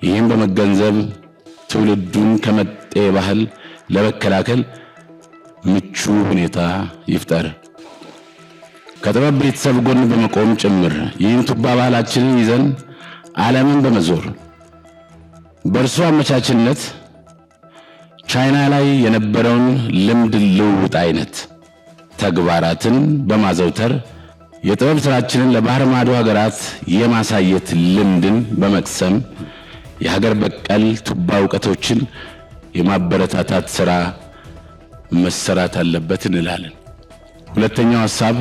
ይህን በመገንዘብ ትውልዱን ከመጤ ባህል ለመከላከል ምቹ ሁኔታ ይፍጠር። ከጥበብ ቤተሰብ ጎን በመቆም ጭምር ይህን ቱባ ባህላችንን ይዘን ዓለምን በመዞር በእርሱ አመቻችነት ቻይና ላይ የነበረውን ልምድ ልውውጥ አይነት ተግባራትን በማዘውተር የጥበብ ስራችንን ለባህር ማዶ ሀገራት የማሳየት ልምድን በመቅሰም የሀገር በቀል ቱባ እውቀቶችን የማበረታታት ስራ መሰራት አለበት እንላለን። ሁለተኛው ሐሳብ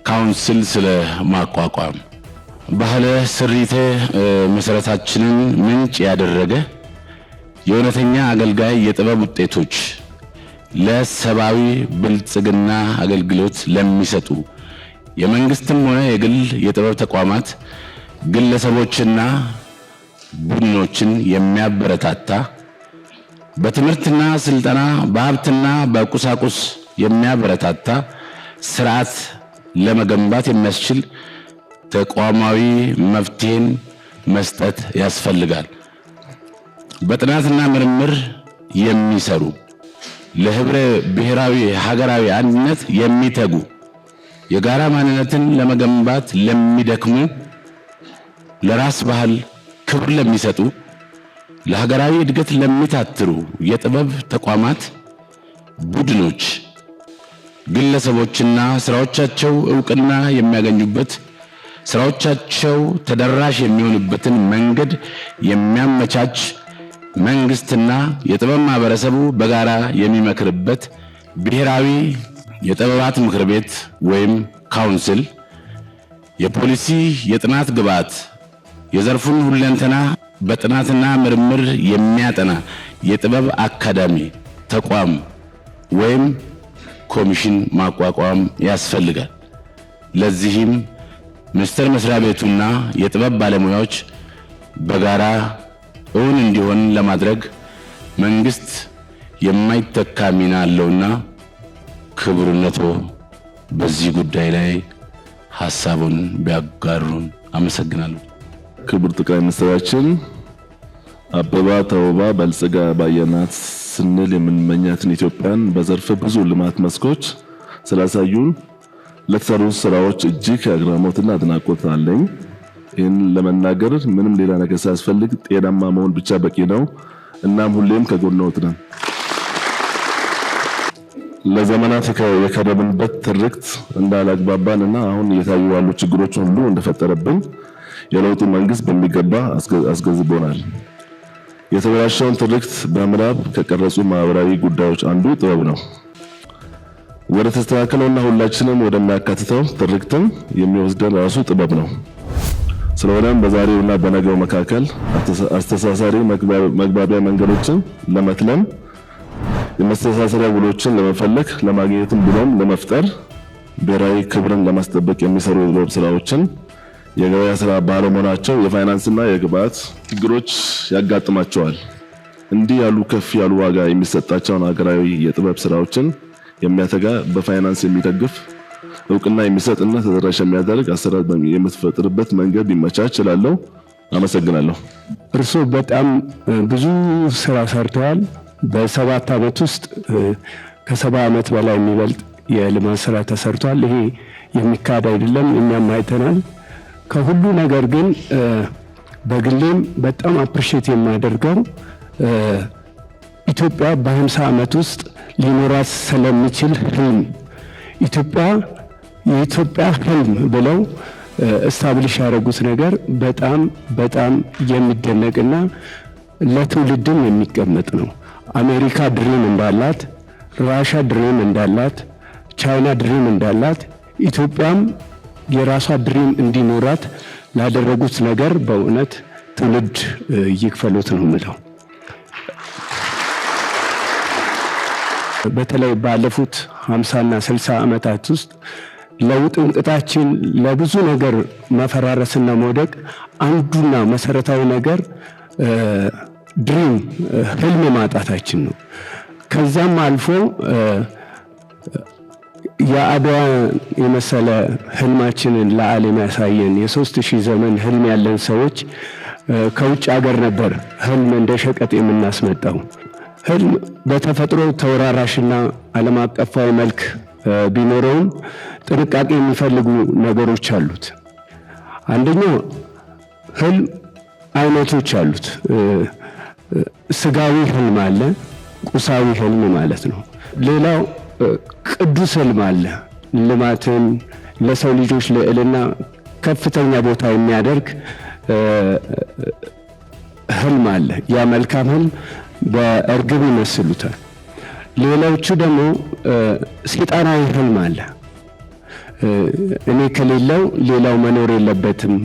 ካውንስል ስለ ማቋቋም ባህለ ስሪተ መሰረታችንን ምንጭ ያደረገ የእውነተኛ አገልጋይ የጥበብ ውጤቶች ለሰብአዊ ብልጽግና አገልግሎት ለሚሰጡ የመንግስትም ሆነ የግል የጥበብ ተቋማት ግለሰቦችና ቡድኖችን የሚያበረታታ በትምህርትና ስልጠና በሀብትና በቁሳቁስ የሚያበረታታ ስርዓት ለመገንባት የሚያስችል ተቋማዊ መፍትሄን መስጠት ያስፈልጋል። በጥናትና ምርምር የሚሰሩ ለህብረ ብሔራዊ ሀገራዊ አንድነት የሚተጉ የጋራ ማንነትን ለመገንባት ለሚደክሙ ለራስ ባህል ክብር ለሚሰጡ ለሀገራዊ እድገት ለሚታትሩ የጥበብ ተቋማት፣ ቡድኖች፣ ግለሰቦችና ስራዎቻቸው ዕውቅና የሚያገኙበት ስራዎቻቸው ተደራሽ የሚሆኑበትን መንገድ የሚያመቻች መንግስትና የጥበብ ማህበረሰቡ በጋራ የሚመክርበት ብሔራዊ የጥበባት ምክር ቤት ወይም ካውንስል፣ የፖሊሲ የጥናት ግብዓት የዘርፉን ሁለንተና በጥናትና ምርምር የሚያጠና የጥበብ አካዳሚ ተቋም ወይም ኮሚሽን ማቋቋም ያስፈልጋል። ለዚህም ሚኒስቴር መስሪያ ቤቱና የጥበብ ባለሙያዎች በጋራ እውን እንዲሆን ለማድረግ መንግስት የማይተካ ሚና አለውና ክቡርነቶ በዚህ ጉዳይ ላይ ሐሳቡን ቢያጋሩን አመሰግናለሁ። ክቡር ጠቅላይ ሚኒስትራችን አበባ ተውባ በልጽጋ ባየናት ስንል የምንመኛትን ኢትዮጵያን በዘርፈ ብዙ ልማት መስኮች ስላሳዩን ለተሰሩ ስራዎች እጅግ አግራሞትና አድናቆት አለኝ። ይህን ለመናገር ምንም ሌላ ነገር ሳያስፈልግ ጤናማ መሆን ብቻ በቂ ነው። እናም ሁሌም ከጎንዎት ነን። ለዘመናት የከረምንበት ትርክት እንዳላግባባንና አሁን እየታዩ ያሉ ችግሮች ሁሉ እንደፈጠረብን የለውጡ መንግስት በሚገባ አስገንዝቦናል። የተበላሸውን ትርክት በምናብ ከቀረጹ ማህበራዊ ጉዳዮች አንዱ ጥበብ ነው። ወደ ተስተካከለውና ሁላችንም ወደሚያካትተው ትርክትም የሚወስደን ራሱ ጥበብ ነው። ስለሆነም በዛሬውና በነገው መካከል አስተሳሳሪ መግባቢያ መንገዶችን ለመትለም የመስተሳሰሪያ ውሎችን ለመፈለግ ለማግኘትም ብሎም ለመፍጠር ብሔራዊ ክብርን ለማስጠበቅ የሚሰሩ የጥበብ ስራዎችን የገበያ ስራ ባለመሆናቸው የፋይናንስና የግብዓት ችግሮች ያጋጥማቸዋል። እንዲህ ያሉ ከፍ ያሉ ዋጋ የሚሰጣቸውን ሀገራዊ የጥበብ ስራዎችን የሚያተጋ በፋይናንስ የሚደግፍ ዕውቅና የሚሰጥና ተደራሽ የሚያደርግ አሰራር የምትፈጥርበት መንገድ ቢመቻች እላለሁ። አመሰግናለሁ። እርስዎ በጣም ብዙ ስራ ሰርተዋል። በ7 ዓመት ውስጥ ከ70 ዓመት በላይ የሚበልጥ የልማት ስራ ተሰርቷል። ይሄ የሚካድ አይደለም፣ እኛም አይተናል። ከሁሉ ነገር ግን በግሌም በጣም አፕሪሼት የማደርገው ኢትዮጵያ በ50 ዓመት ውስጥ ሊኖራት ስለሚችል ህልም የኢትዮጵያ ህልም ብለው እስታብሊሽ ያደረጉት ነገር በጣም በጣም የሚደነቅና ለትውልድም የሚቀመጥ ነው። አሜሪካ ድሪም እንዳላት፣ ራሻ ድሪም እንዳላት፣ ቻይና ድሪም እንዳላት ኢትዮጵያም የራሷ ድሪም እንዲኖራት ላደረጉት ነገር በእውነት ትውልድ ይክፈሉት ነው የምለው። በተለይ ባለፉት 50ና 60 ዓመታት ውስጥ ለውጥ እንቅጣችን ለብዙ ነገር መፈራረስና መውደቅ አንዱና መሰረታዊ ነገር ድሪም ህልም ማጣታችን ነው። ከዛም አልፎ የአድዋ የመሰለ ህልማችንን ለዓለም ያሳየን የ3000 ዘመን ህልም ያለን ሰዎች ከውጭ ሀገር ነበር ህልም እንደ ሸቀጥ የምናስመጣው። ህልም በተፈጥሮ ተወራራሽና ዓለም አቀፋዊ መልክ ቢኖረውም ጥንቃቄ የሚፈልጉ ነገሮች አሉት። አንደኛው ህልም አይነቶች አሉት። ስጋዊ ህልም አለ፣ ቁሳዊ ህልም ማለት ነው። ሌላው ቅዱስ ህልም አለ። ልማትን ለሰው ልጆች ልዕልና ከፍተኛ ቦታ የሚያደርግ ህልም አለ። ያ መልካም ህልም በእርግብ ይመስሉታል። ሌላዎቹ ደግሞ ሰይጣናዊ ህልም አለ። እኔ ከሌለው ሌላው መኖር የለበትም፣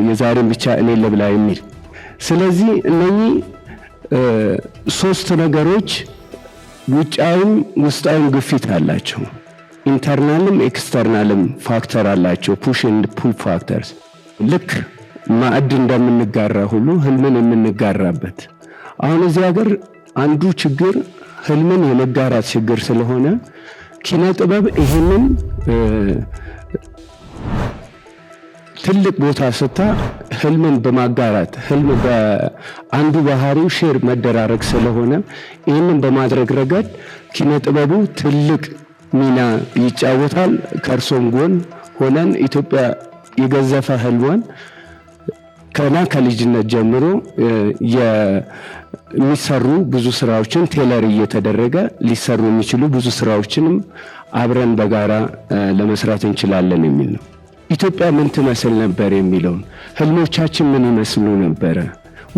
የዛሬን ብቻ እኔ ልብላ የሚል። ስለዚህ እነኚህ 3 ነገሮች ውጫዊም ውስጣዊም ግፊት አላቸው። ኢንተርናልም ኤክስተርናልም ፋክተር አላቸው። ፑሽ ኤንድ ፑል ፋክተርስ። ልክ ማዕድ እንደምንጋራ ሁሉ ህልምን የምንጋራበት። አሁን እዚህ ሀገር አንዱ ችግር ህልምን የመጋራት ችግር ስለሆነ ኪነ ጥበብ ይህንን ትልቅ ቦታ ስታ ህልምን በማጋራት ህልም በአንዱ ባህሪው ሼር መደራረግ ስለሆነ ይህንን በማድረግ ረገድ ኪነ ጥበቡ ትልቅ ሚና ይጫወታል። ከእርሶም ጎን ሆነን ኢትዮጵያ የገዘፈ ህልሟን ከልጅነት ጀምሮ የሚሰሩ ብዙ ስራዎችን ቴለር እየተደረገ ሊሰሩ የሚችሉ ብዙ ስራዎችንም አብረን በጋራ ለመስራት እንችላለን የሚል ነው። ኢትዮጵያ ምን ትመስል ነበር የሚለውን ህልሞቻችን ምን ይመስሉ ነበረ፣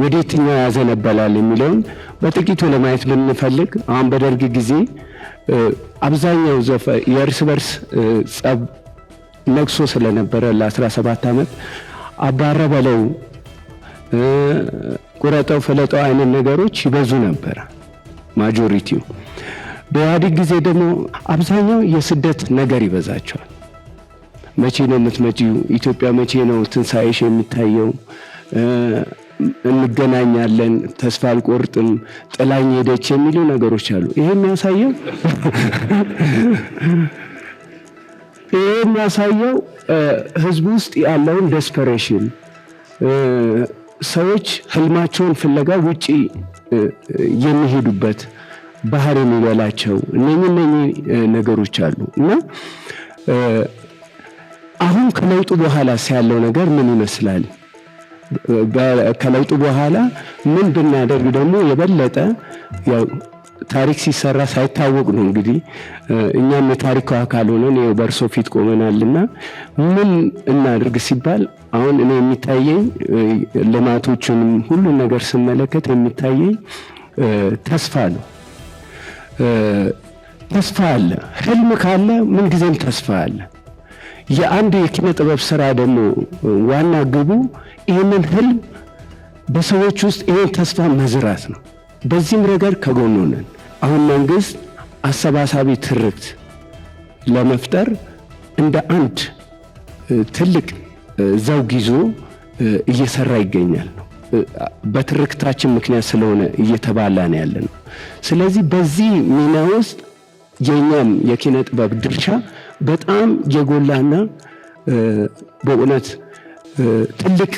ወዴትኛው ያዘነበላል የሚለውን በጥቂቱ ለማየት ብንፈልግ አሁን በደርግ ጊዜ አብዛኛው የእርስ በርስ ጸብ ነግሶ ስለነበረ ለ17 ዓመት አባረ በለው ቁረጠው ፍለጠው አይነት ነገሮች ይበዙ ነበር ማጆሪቲው። በኢህአዴግ ጊዜ ደግሞ አብዛኛው የስደት ነገር ይበዛቸዋል። መቼ ነው የምትመጪው? ኢትዮጵያ መቼ ነው ትንሣኤሽ የሚታየው? እንገናኛለን፣ ተስፋ አልቆርጥም፣ ጥላኝ ሄደች የሚሉ ነገሮች አሉ። ይሄ የሚያሳየው ህዝቡ ውስጥ ያለውን ዴስፐሬሽን፣ ሰዎች ህልማቸውን ፍለጋ ውጪ የሚሄዱበት ባህር የሚበላቸው እነኚህ ነገሮች አሉ እና አሁን ከለውጡ በኋላ ያለው ነገር ምን ይመስላል? ከለውጡ በኋላ ምን ብናደርግ ደግሞ የበለጠ ያው ታሪክ ሲሰራ ሳይታወቅ ነው እንግዲህ እኛም የታሪኩ አካል ሆነን በእርሶ ፊት ቆመናልና ምን እናድርግ ሲባል አሁን እኔ የሚታየኝ ልማቶቹንም ሁሉ ነገር ስመለከት የሚታየኝ ተስፋ ነው። ተስፋ አለ። ህልም ካለ ምን ጊዜም ተስፋ አለ። የአንድ የኪነ ጥበብ ስራ ደግሞ ዋና ግቡ ይህንን ህልም በሰዎች ውስጥ ይህን ተስፋ መዝራት ነው። በዚህም ረገድ ከጎኑ ነን። አሁን መንግስት አሰባሳቢ ትርክት ለመፍጠር እንደ አንድ ትልቅ ዘውግ ይዞ እየሰራ ይገኛል ነው። በትርክታችን ምክንያት ስለሆነ እየተባላ ነው ያለ ነው። ስለዚህ በዚህ ሚና ውስጥ የኛም የኪነ ጥበብ ድርሻ በጣም የጎላና በእውነት ትልቅ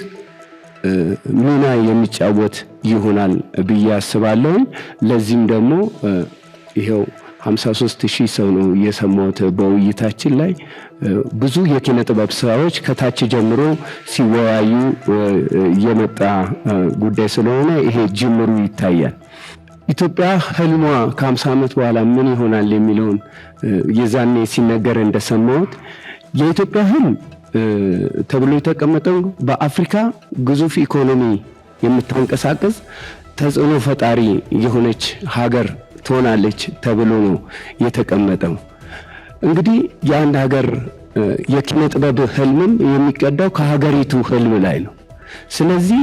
ሚና የሚጫወት ይሆናል ብዬ አስባለሁ። ለዚህም ደግሞ ይሄው 53,000 ሰው ነው የሰማሁት በውይይታችን ላይ ብዙ የኪነ ጥበብ ስራዎች ከታች ጀምሮ ሲወያዩ የመጣ ጉዳይ ስለሆነ ይሄ ጅምሩ ይታያል። ኢትዮጵያ ህልሟ ከ50 ዓመት በኋላ ምን ይሆናል የሚለውን የዛኔ ሲነገር እንደሰማሁት የኢትዮጵያ ህልም ተብሎ የተቀመጠው በአፍሪካ ግዙፍ ኢኮኖሚ የምታንቀሳቀስ ተጽዕኖ ፈጣሪ የሆነች ሀገር ትሆናለች ተብሎ ነው የተቀመጠው። እንግዲህ የአንድ ሀገር የኪነ ጥበብ ህልምም የሚቀዳው ከሀገሪቱ ህልም ላይ ነው። ስለዚህ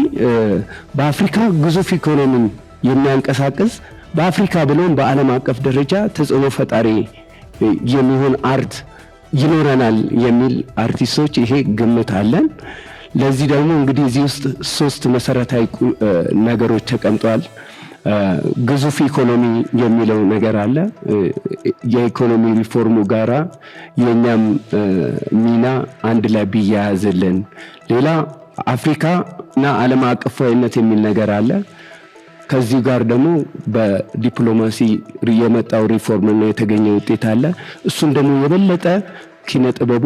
በአፍሪካ ግዙፍ ኢኮኖሚን የሚያንቀሳቅስ በአፍሪካ ብሎም በዓለም አቀፍ ደረጃ ተጽዕኖ ፈጣሪ የሚሆን አርት ይኖረናል የሚል አርቲስቶች ይሄ ግምት አለን። ለዚህ ደግሞ እንግዲህ እዚህ ውስጥ 3 መሰረታዊ ነገሮች ተቀምጠዋል። ግዙፍ ኢኮኖሚ የሚለው ነገር አለ። የኢኮኖሚ ሪፎርሙ ጋራ የኛም ሚና አንድ ላይ ቢያያዝልን። ሌላ አፍሪካና ዓለም አቀፋዊነት የሚል ነገር አለ። ከዚህ ጋር ደግሞ በዲፕሎማሲ የመጣው ሪፎርምና የተገኘ ውጤት አለ። እሱን ደግሞ የበለጠ ኪነ ጥበቡ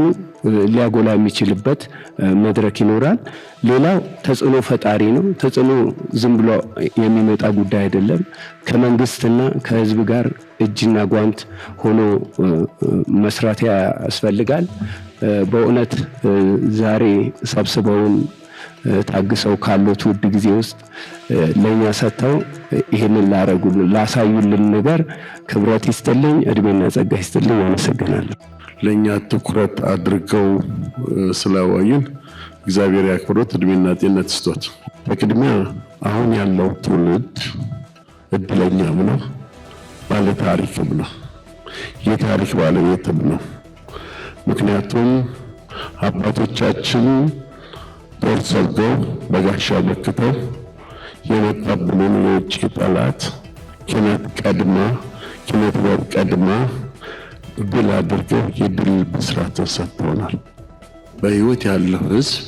ሊያጎላ የሚችልበት መድረክ ይኖራል። ሌላው ተጽዕኖ ፈጣሪ ነው። ተጽዕኖ ዝም ብሎ የሚመጣ ጉዳይ አይደለም። ከመንግስትና ከህዝብ ጋር እጅና ጓንት ሆኖ መስራት ያስፈልጋል። በእውነት ዛሬ ሰብስበውን ታግሰው ካሉት ውድ ጊዜ ውስጥ ለኛ ሰጥተው ይሄንን ላሳዩልን ነገር ክብረት ይስጥልኝ፣ እድሜና ጸጋ ይስጥልኝ። አመሰግናለሁ። ለኛ ትኩረት አድርገው ስለወዩን እግዚአብሔር ያክብሮት፣ እድሜና ጤንነት ይስጦት። በቅድሚያ አሁን ያለው ትውልድ እድለኛም ነው፣ ባለ ታሪክም ነው፣ የታሪክ ባለቤትም ነው። ምክንያቱም አባቶቻችን ጦር ሰልገው በጋሻ መክተው የመጣብንን የውጭ ጠላት ኪነ ጥበብ ቀድማ ድል አድርገው የድል ብስራት ሰጥተውናል። በህይወት ያለው ህዝብ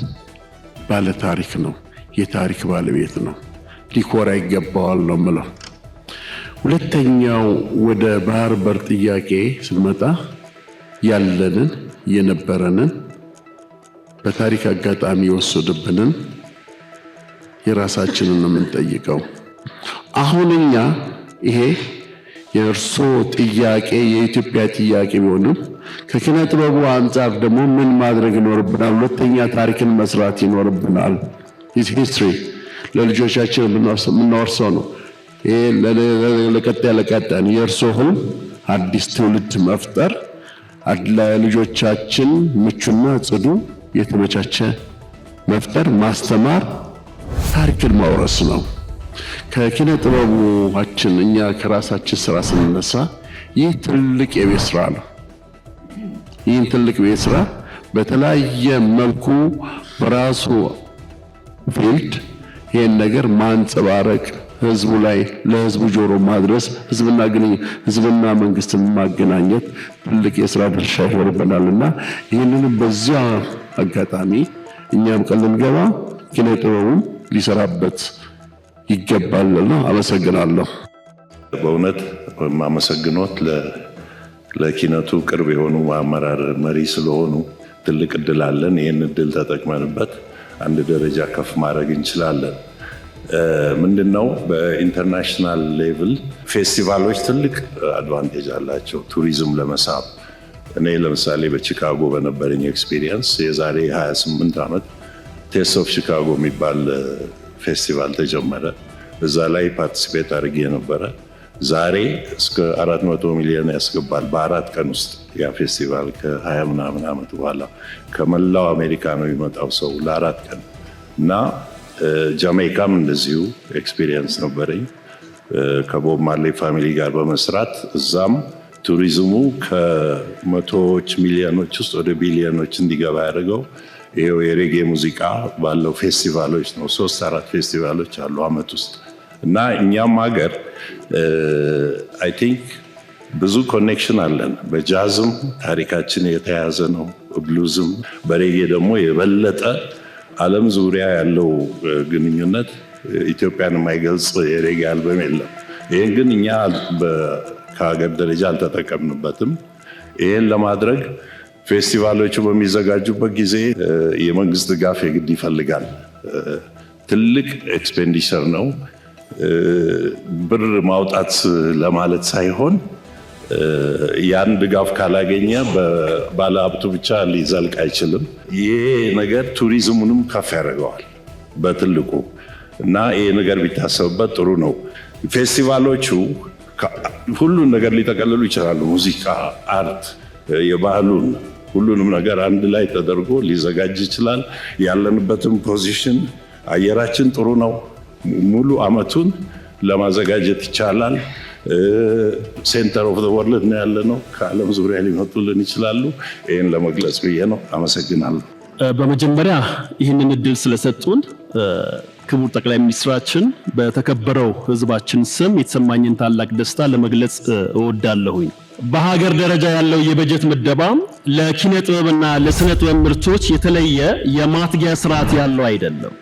ባለ ታሪክ ነው፣ የታሪክ ባለቤት ነው፣ ሊኮራ ይገባዋል ነው የምለው። ሁለተኛው ወደ ባህር በር ጥያቄ ስንመጣ ያለንን የነበረንን በታሪክ አጋጣሚ የወሰዱብንን የራሳችንን ነው የምንጠይቀው። አሁን እኛ ይሄ የእርሶ ጥያቄ የኢትዮጵያ ጥያቄ ቢሆንም ከኪነ ጥበቡ አንጻር ደግሞ ምን ማድረግ ይኖርብናል? ሁለተኛ ታሪክን መስራት ይኖርብናል። ሂስትሪ ለልጆቻችን የምናወርሰው ነው። ይሄ ለቀጣይ የእርሶ ህልም አዲስ ትውልድ መፍጠር፣ ለልጆቻችን ምቹና ጽዱ የተመቻቸ መፍጠር፣ ማስተማር፣ ታሪክን ማውረስ ነው። ከኪነ ጥበቡችን እኛ ከራሳችን ስራ ስንነሳ ይህ ትልቅ የቤት ስራ ነው። ይህን ትልቅ የቤት ስራ በተለያየ መልኩ በራሱ ፊልድ ይህን ነገር ማንጸባረቅ፣ ህዝቡ ላይ ለህዝቡ ጆሮ ማድረስ፣ ህዝብና መንግስትን ማገናኘት ትልቅ የስራ ድርሻ ይኖርብናልና ይህንንም በዚያ አጋጣሚ እኛም ቀልን ገባ ኪነ ጥበቡን ሊሰራበት ይገባልና አመሰግናለሁ። በእውነት ማመሰግኖት ለኪነቱ ቅርብ የሆኑ አመራር መሪ ስለሆኑ ትልቅ እድል አለን። ይህን እድል ተጠቅመንበት አንድ ደረጃ ከፍ ማድረግ እንችላለን። ምንድነው በኢንተርናሽናል ሌቭል ፌስቲቫሎች ትልቅ አድቫንቴጅ አላቸው ቱሪዝም ለመሳብ። እኔ ለምሳሌ በቺካጎ በነበረኝ ኤክስፒሪየንስ የዛሬ 28 ዓመት ቴስት ኦፍ ቺካጎ የሚባል ፌስቲቫል ተጀመረ። እዛ ላይ ፓርቲሲፔት አድርጌ ነበረ። ዛሬ እስከ 400 ሚሊዮን ያስገባል በ4 ቀን ውስጥ ያ ፌስቲቫል። ከ20 ምናምን ዓመት በኋላ ከመላው አሜሪካ ነው የሚመጣው ሰው ለ4 ቀን እና ጃሜይካም እንደዚሁ ኤክስፒሪየንስ ነበረኝ ከቦብ ማርሌ ፋሚሊ ጋር በመስራት እዛም ቱሪዝሙ ከመቶዎች ሚሊዮኖች ውስጥ ወደ ቢሊዮኖች እንዲገባ ያደርገው ይሄው የሬጌ ሙዚቃ ባለው ፌስቲቫሎች ነው። 3-4 ፌስቲቫሎች አሉ አመት ውስጥ እና እኛም ሀገር አይ ቲንክ ብዙ ኮኔክሽን አለን። በጃዝም ታሪካችን የተያያዘ ነው፣ ብሉዝም፣ በሬጌ ደግሞ የበለጠ ዓለም ዙሪያ ያለው ግንኙነት ኢትዮጵያን የማይገልጽ የሬጌ አልበም የለም። ይህን ግን እኛ ከሀገር ደረጃ አልተጠቀምንበትም። ይህን ለማድረግ ፌስቲቫሎቹ በሚዘጋጁበት ጊዜ የመንግስት ድጋፍ የግድ ይፈልጋል። ትልቅ ኤክስፔንዲቸር ነው። ብር ማውጣት ለማለት ሳይሆን ያን ድጋፍ ካላገኘ ባለሀብቱ ብቻ ሊዘልቅ አይችልም። ይሄ ነገር ቱሪዝሙንም ከፍ ያደርገዋል በትልቁ እና ይሄ ነገር ቢታሰብበት ጥሩ ነው። ፌስቲቫሎቹ ሁሉን ነገር ሊጠቀልሉ ይችላሉ። ሙዚቃ፣ አርት፣ የባህሉን ሁሉንም ነገር አንድ ላይ ተደርጎ ሊዘጋጅ ይችላል። ያለንበትም ፖዚሽን አየራችን ጥሩ ነው። ሙሉ አመቱን ለማዘጋጀት ይቻላል። ሴንተር ኦፍ ዘ ወርልድ ነው ያለነው። ከዓለም ዙሪያ ሊመጡልን ይችላሉ። ይህን ለመግለጽ ብዬ ነው። አመሰግናለሁ። በመጀመሪያ ይህንን እድል ስለሰጡን ክቡር ጠቅላይ ሚኒስትራችን በተከበረው ህዝባችን ስም የተሰማኝን ታላቅ ደስታ ለመግለጽ እወዳለሁኝ። በሀገር ደረጃ ያለው የበጀት ምደባ ለኪነ ጥበብና ለስነ ጥበብ ምርቶች የተለየ የማትጊያ ስርዓት ያለው አይደለም።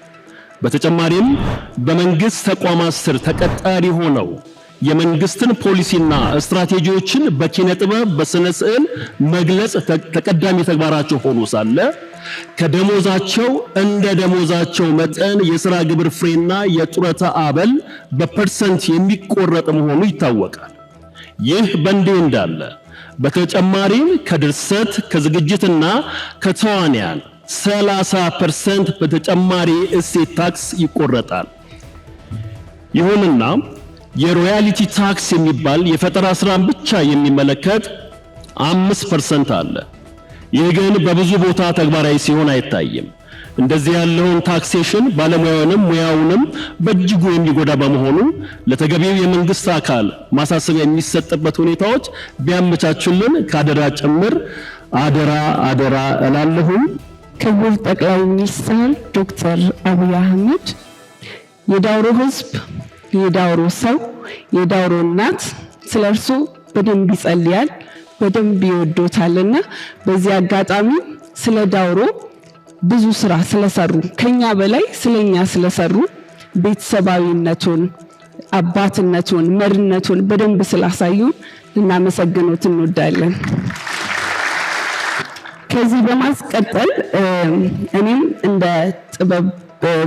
በተጨማሪም በመንግስት ተቋማት ስር ተቀጣሪ ሆነው የመንግስትን ፖሊሲና ስትራቴጂዎችን በኪነ ጥበብ በስነ ስዕል መግለጽ ተቀዳሚ ተግባራቸው ሆኖ ሳለ ከደሞዛቸው እንደ ደሞዛቸው መጠን የሥራ ግብር ፍሬና የጡረታ አበል በፐርሰንት የሚቆረጥ መሆኑ ይታወቃል። ይህ በእንዲህ እንዳለ በተጨማሪም ከድርሰት ከዝግጅትና ከተዋንያን 30% በተጨማሪ እሴት ታክስ ይቆረጣል። ይሁንና የሮያሊቲ ታክስ የሚባል የፈጠራ ስራን ብቻ የሚመለከት 5% አለ። ይህ ግን በብዙ ቦታ ተግባራዊ ሲሆን አይታይም። እንደዚህ ያለውን ታክሴሽን ባለሙያውንም ሙያውንም በእጅጉ የሚጎዳ በመሆኑ ለተገቢው የመንግስት አካል ማሳሰቢያ የሚሰጥበት ሁኔታዎች ቢያመቻቹልን ካደራ ጭምር አደራ እላለሁ። ክቡር ጠቅላይ ሚኒስትር ዶክተር አብይ አህመድ የዳውሮ ህዝብ፣ የዳውሮ ሰው፣ የዳውሮ እናት ስለርሱ በደንብ ይጸልያል፣ በደንብ ይወዶታልና በዚህ አጋጣሚ ስለ ዳውሮ ብዙ ስራ ስለሰሩ ከኛ በላይ ስለኛ ስለሰሩ ቤተሰባዊነቱን፣ አባትነቱን፣ መሪነቱን በደንብ ስላሳዩን እናመሰግኖት እንወዳለን። ከዚህ በማስቀጠል እኔም እንደ ጥበብ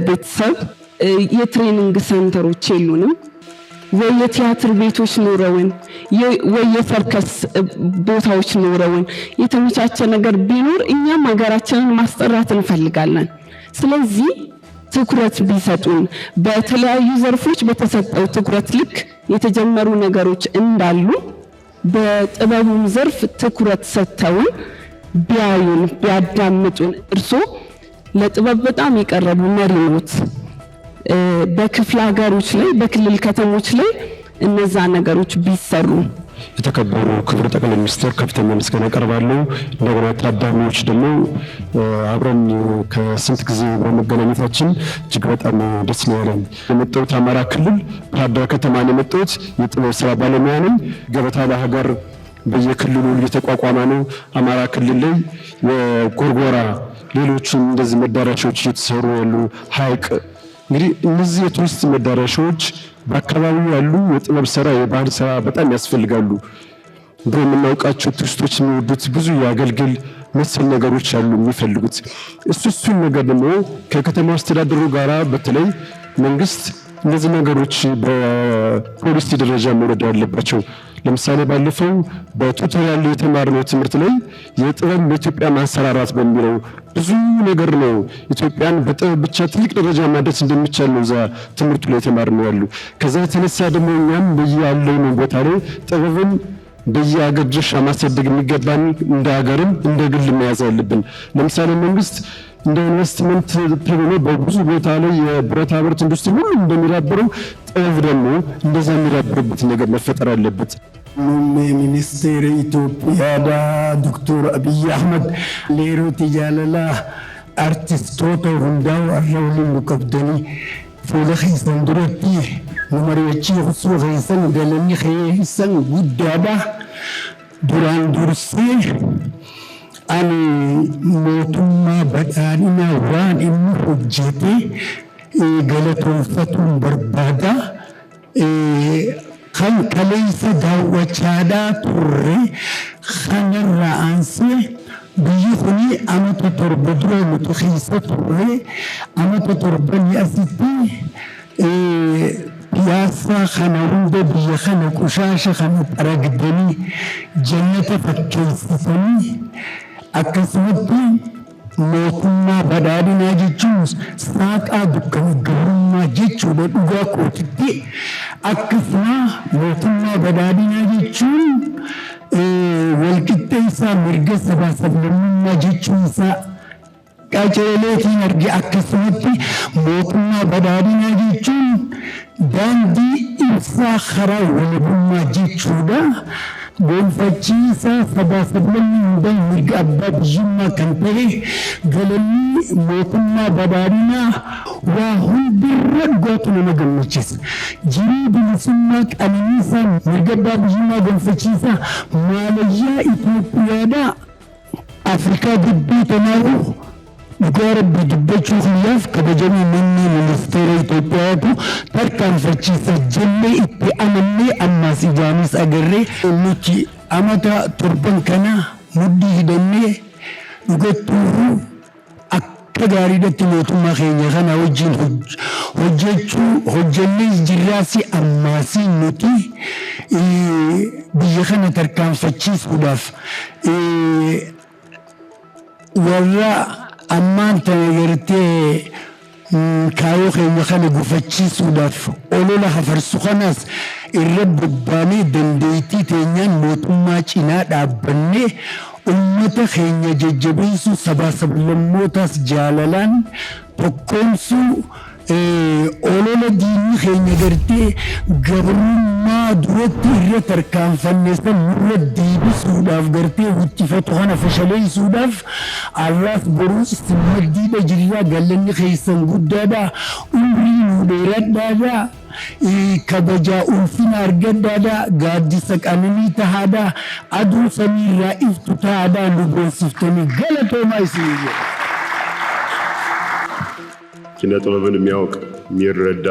ቤተሰብ የትሬኒንግ ሴንተሮች የሉንም። ወይ የቲያትር ቤቶች ኖረውን ወይ የሰርከስ ቦታዎች ኖረውን የተመቻቸ ነገር ቢኖር እኛም ሀገራችንን ማስጠራት እንፈልጋለን። ስለዚህ ትኩረት ቢሰጡን በተለያዩ ዘርፎች በተሰጠው ትኩረት ልክ የተጀመሩ ነገሮች እንዳሉ በጥበቡም ዘርፍ ትኩረት ሰጥተውን ቢያዩን ቢያዳምጡን። እርሶ ለጥበብ በጣም የቀረቡ መሪ ኖት። በክፍለ ሀገሮች ላይ በክልል ከተሞች ላይ እነዛ ነገሮች ቢሰሩ። የተከበሩ ክቡር ጠቅላይ ሚኒስትር ከፍተኛ ምስጋና ያቀርባለሁ። እንደገና ታዳሚዎች ደግሞ አብረን ከስንት ጊዜ በመገናኘታችን እጅግ በጣም ደስ ነው ያለኝ። የመጣሁት አማራ ክልል ባህር ዳር ከተማ ነው የመጣሁት። የጥበብ ስራ ባለሙያ ነኝ። ገበታ ለሀገር በየክልሉ እየተቋቋመ ነው። አማራ ክልል ላይ የጎርጎራ ሌሎችም እንደዚህ መዳረሻዎች እየተሰሩ ያሉ ሀይቅ እንግዲህ እነዚህ የቱሪስት መዳረሻዎች በአካባቢው ያሉ የጥበብ ስራ የባህል ስራ በጣም ያስፈልጋሉ። በምናውቃቸው ቱሪስቶች የሚወዱት ብዙ የአገልግል መሰል ነገሮች አሉ የሚፈልጉት። እሱን ነገር ደግሞ ከከተማ አስተዳደሩ ጋራ በተለይ መንግስት እነዚህ ነገሮች በፖሊሲ ደረጃ መውረድ ያለባቸው። ለምሳሌ ባለፈው በቱቶሪያል የተማርነው ትምህርት ላይ የጥበብ በኢትዮጵያ ማንሰራራት በሚለው ብዙ ነገር ነው ኢትዮጵያን በጥበብ ብቻ ትልቅ ደረጃ ማድረስ እንደሚቻል ነው እዛ ትምህርቱ ላይ የተማርነው ያሉ። ከዛ የተነሳ ደግሞ እኛም በያለው ቦታ ላይ ጥበብን በየሀገር ድርሻ ማሳደግ የሚገባን እንደ ሀገርም እንደ ግል መያዝ አለብን። ለምሳሌ መንግስት እንደ ኢንቨስትመንት ተብሎ በብዙ ቦታ ላይ የብረታ ብረት ኢንዱስትሪ ሁሉ እንደሚዳብረው ጥበብ ደግሞ እንደዛ የሚዳብርበት ነገር መፈጠር አለበት። ሚኒስትር ኢትዮጵያ ዶክተር አብይ አህመድ ሌሮ ትጃለላ አርቲስቶታ ሁንዳው አራውሊን ቀብደኒ ፉለ ኸይሰን ድረቲ ኑመሪዎቺ ሁሱ ኸይሰን ገለኒ ኸይሰን ጉዳዳ ዱራን ዱርሴ ani mootummaa badhaadhinaa waan inni hojjete galatoonfatuun barbaada. Kan kaleessa daawwachaadhaa turre kanarraa aansee biyyi kuni amata torba dura nuti keessa turre amata torbanii asitti piyaasa kana hunda biyya kana qushaasha kana aragdanii jannata fakkeessisanii akkasumatti mootummaa badhaadhinaa jechuun saaqaa dukkana garummaa jechuudha dhugaa kootitti. Akkasuma mootummaa badhaadhinaa jechuun walqixxeessaa mirga sabaa sablammummaa jechuun isaa qaceeleetiin arge. Akkasumatti mootummaa badhaadhinaa jechuun daandii ibsaa karaa walabummaa jechuudha. gonfachiisa sabaa sablammii hundaan mirga abbaa biyyummaa kan ta'e galanni mootummaa badhaadhinaa waa hundirra dhugaatuu nama gammachiisa. Jiruu bilisummaa qananiisaa mirga abbaa biyyummaa gonfachiisa maalayyaa Itoophiyaadhaa Afrikaa gidduu tanaa'u dhugaa rabbi dubbachuuf miyaaf kabajamuu manni ministeera Itoophiyaatu tarkaanfachiisa jennee itti amannee ammaas ijaanis agarree nuti amata torban kana muddii hidhannee dhugattuu akka gaariidhatti mootummaa keenya kana wajjin hojjennee jirraasi ammaasii nuti biyya kana tarkaanfachiisuudhaaf warra ammaan tana gartee kaayoo keenya kana gufachiisuudhaaf olola hafarsu kanaas irra bobbaanee dandeettii teenyaan mootummaa cinaa dhaabbannee ummata keenya jajjabeessuu sabaa sablammootaas jaalalaan tokkoomsuu olola diinni keenya gartee gabrummaa duratti irra tarkaanfanneessan nurra deebisuudhaaf gartee huttifatu kana fashaleessuudhaaf arraas boruu isin maddiidha jirraa galanni keessan guddaadha umrii nu dheeradhaadha kabajaa ulfina argadhaadha gaaddisa qananii tahaadha aduu samiirraa iftu tahaadha nu boonsiftanii galatoomaa isiniyya. ኪነ ጥበብን የሚያውቅ የሚረዳ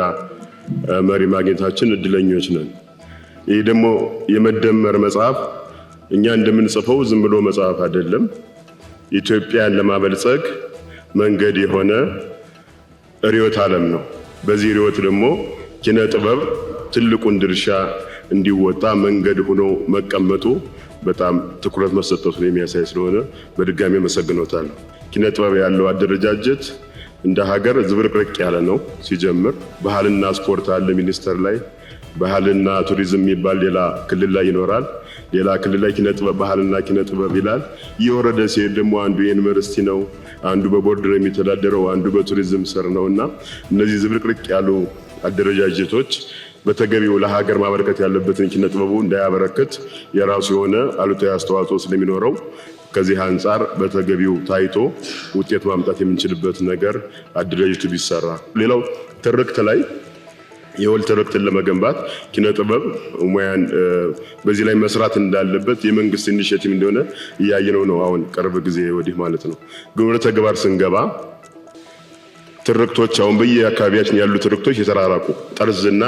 መሪ ማግኘታችን እድለኞች ነን። ይህ ደግሞ የመደመር መጽሐፍ እኛ እንደምንጽፈው ዝም ብሎ መጽሐፍ አይደለም። ኢትዮጵያን ለማበልጸግ መንገድ የሆነ ርዕዮተ ዓለም ነው። በዚህ ርዕዮት ደግሞ ኪነ ጥበብ ትልቁን ድርሻ እንዲወጣ መንገድ ሆኖ መቀመጡ በጣም ትኩረት መሰጠቱን የሚያሳይ ስለሆነ በድጋሚ መሰግኖታለሁ። ኪነ ጥበብ ያለው አደረጃጀት እንደ ሀገር ዝብርቅርቅ ያለ ነው። ሲጀምር ባህልና ስፖርት አለ ሚኒስቴር ላይ፣ ባህልና ቱሪዝም የሚባል ሌላ ክልል ላይ ይኖራል። ሌላ ክልል ላይ ኪነ ጥበብ ባህልና ኪነ ጥበብ ይላል። የወረደ ሲሄድ ደግሞ አንዱ የዩኒቨርሲቲ ነው፣ አንዱ በቦርድ ነው የሚተዳደረው፣ አንዱ በቱሪዝም ስር ነውና እነዚህ ዝብርቅርቅ ያሉ አደረጃጀቶች በተገቢው ለሀገር ማበረከት ያለበትን ኪነ ጥበቡ እንዳያበረከት የራሱ የሆነ አሉታዊ አስተዋጽኦ ስለሚኖረው ከዚህ አንጻር በተገቢው ታይቶ ውጤት ማምጣት የምንችልበት ነገር አደረጃጀቱ ቢሰራ። ሌላው ትርክት ላይ የወል ትርክትን ለመገንባት ኪነ ጥበብ ሙያን በዚህ ላይ መስራት እንዳለበት የመንግስት ኢኒሼቲቭ እንደሆነ እያየነው ነው። አሁን ቅርብ ጊዜ ወዲህ ማለት ነው። ግን ወደ ተግባር ስንገባ ትርክቶች አሁን በየአካባቢያችን ያሉ ትርክቶች የተራራቁ ጠርዝና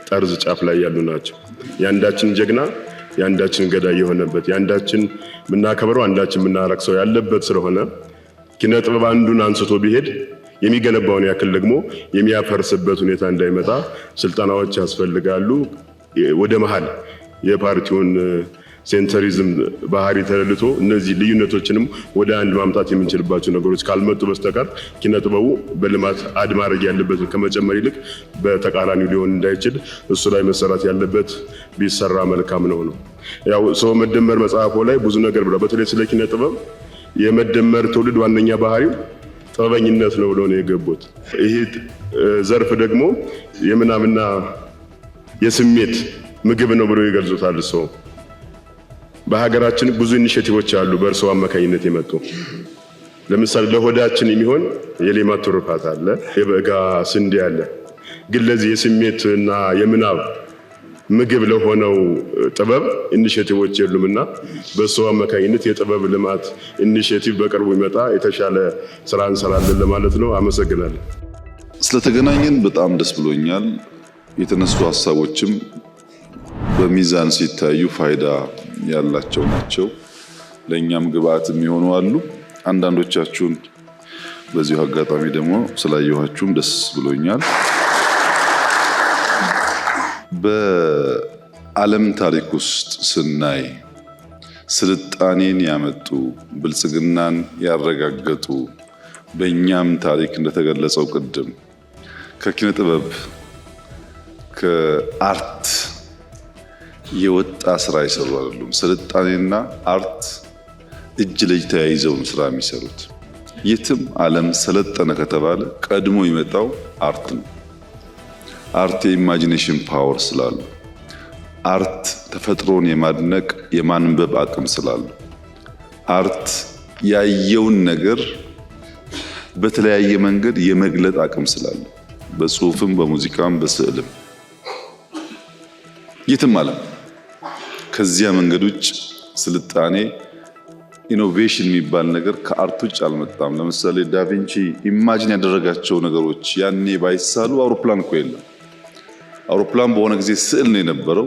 ጠርዝ ጫፍ ላይ ያሉ ናቸው። የአንዳችን ጀግና የአንዳችን ገዳይ የሆነበት፣ የአንዳችን የምናከብረው አንዳችን የምናረክሰው ያለበት ስለሆነ ኪነ ጥበብ አንዱን አንስቶ ቢሄድ የሚገነባውን ያክል ደግሞ የሚያፈርስበት ሁኔታ እንዳይመጣ ስልጠናዎች ያስፈልጋሉ። ወደ መሃል የፓርቲውን ሴንተሪዝም ባህሪ ተለልቶ እነዚህ ልዩነቶችንም ወደ አንድ ማምጣት የምንችልባቸው ነገሮች ካልመጡ በስተቀር ኪነ ጥበቡ በልማት አድ ማድረግ ያለበትን ከመጨመር ይልቅ በተቃራኒው ሊሆን እንዳይችል እሱ ላይ መሰራት ያለበት ቢሰራ መልካም ነው። ያው ሰው መደመር መጽሐፎ ላይ ብዙ ነገር ብሏል። በተለይ ስለ ኪነ ጥበብ የመደመር ትውልድ ዋነኛ ባህሪው ጥበበኝነት ነው ብለው ነው የገቡት። ይሄ ዘርፍ ደግሞ የምናምና የስሜት ምግብ ነው ብለው ይገልጹታል። ሰው በሀገራችን ብዙ ኢኒሼቲቮች አሉ በእርሰው አማካኝነት የመጡ። ለምሳሌ ለሆዳችን የሚሆን የሌማት ትሩፋት አለ፣ የበጋ ስንዴ አለ። ግን ለዚህ የስሜትና የምናብ ምግብ ለሆነው ጥበብ ኢኒሼቲቮች የሉምና በሰው አማካኝነት የጥበብ ልማት ኢኒሼቲቭ በቅርቡ ይመጣ የተሻለ ስራ እንሰራለን ለማለት ነው። አመሰግናለሁ። ስለተገናኘን በጣም ደስ ብሎኛል። የተነሱ ሀሳቦችም በሚዛን ሲታዩ ፋይዳ ያላቸው ናቸው። ለእኛም ግብአት የሚሆኑ አሉ። አንዳንዶቻችሁን በዚሁ አጋጣሚ ደግሞ ስላየኋችሁም ደስ ብሎኛል። በዓለም ታሪክ ውስጥ ስናይ ስልጣኔን ያመጡ ብልጽግናን ያረጋገጡ በእኛም ታሪክ እንደተገለጸው ቅድም ከኪነ ጥበብ ከአርት የወጣ ስራ ይሰሩ አይደሉም። ስልጣኔና አርት እጅ ለእጅ ተያይዘው ስራ የሚሰሩት። የትም ዓለም ሰለጠነ ከተባለ ቀድሞ ይመጣው አርት ነው። አርት የኢማጂኔሽን ፓወር ስላሉ፣ አርት ተፈጥሮን የማድነቅ የማንበብ አቅም ስላሉ፣ አርት ያየውን ነገር በተለያየ መንገድ የመግለጥ አቅም ስላሉ፣ በጽሁፍም በሙዚቃም በስዕልም የትም ዓለም ከዚያ መንገድ ውጭ ስልጣኔ ኢኖቬሽን የሚባል ነገር ከአርት ውጭ አልመጣም። ለምሳሌ ዳቪንቺ ኢማጂን ያደረጋቸው ነገሮች ያኔ ባይሳሉ አውሮፕላን እኮ የለም። አውሮፕላን በሆነ ጊዜ ስዕል ነው የነበረው፣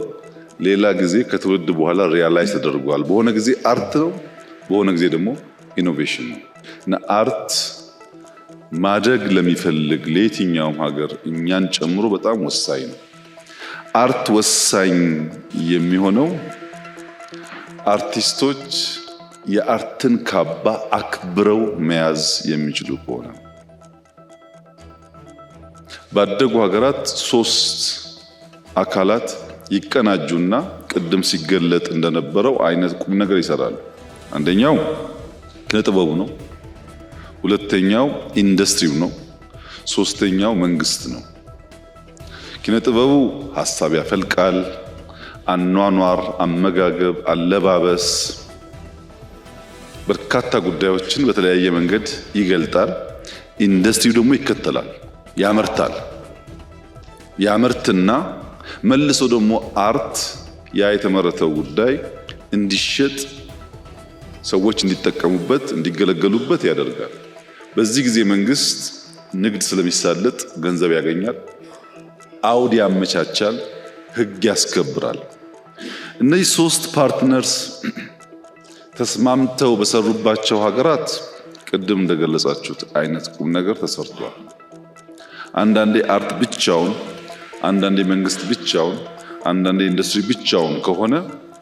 ሌላ ጊዜ ከትውልድ በኋላ ሪያላይዝ ተደርጓል። በሆነ ጊዜ አርት ነው፣ በሆነ ጊዜ ደግሞ ኢኖቬሽን ነው። እና አርት ማደግ ለሚፈልግ ለየትኛውም ሀገር እኛን ጨምሮ በጣም ወሳኝ ነው። አርት ወሳኝ የሚሆነው አርቲስቶች የአርትን ካባ አክብረው መያዝ የሚችሉ ከሆነ። ባደጉ ሀገራት ሶስት አካላት ይቀናጁና ቅድም ሲገለጥ እንደነበረው አይነት ቁም ነገር ይሰራሉ። አንደኛው ኪነ ጥበቡ ነው፣ ሁለተኛው ኢንዱስትሪው ነው፣ ሶስተኛው መንግስት ነው። ኪነ ጥበቡ ሐሳብ ያፈልቃል፣ አኗኗር፣ አመጋገብ፣ አለባበስ በርካታ ጉዳዮችን በተለያየ መንገድ ይገልጣል። ኢንዱስትሪው ደግሞ ይከተላል፣ ያመርታል። ያመርትና መልሶ ደግሞ አርት ያ የተመረተው ጉዳይ እንዲሸጥ፣ ሰዎች እንዲጠቀሙበት፣ እንዲገለገሉበት ያደርጋል። በዚህ ጊዜ መንግስት ንግድ ስለሚሳለጥ ገንዘብ ያገኛል፣ አውድ ያመቻቻል፣ ህግ ያስከብራል። እነዚህ ሶስት ፓርትነርስ ተስማምተው በሰሩባቸው ሀገራት ቅድም እንደገለጻችሁት አይነት ቁም ነገር ተሰርቷል። አንዳንዴ አርት ብቻውን፣ አንዳንዴ መንግስት ብቻውን፣ አንዳንዴ ኢንዱስትሪ ብቻውን ከሆነ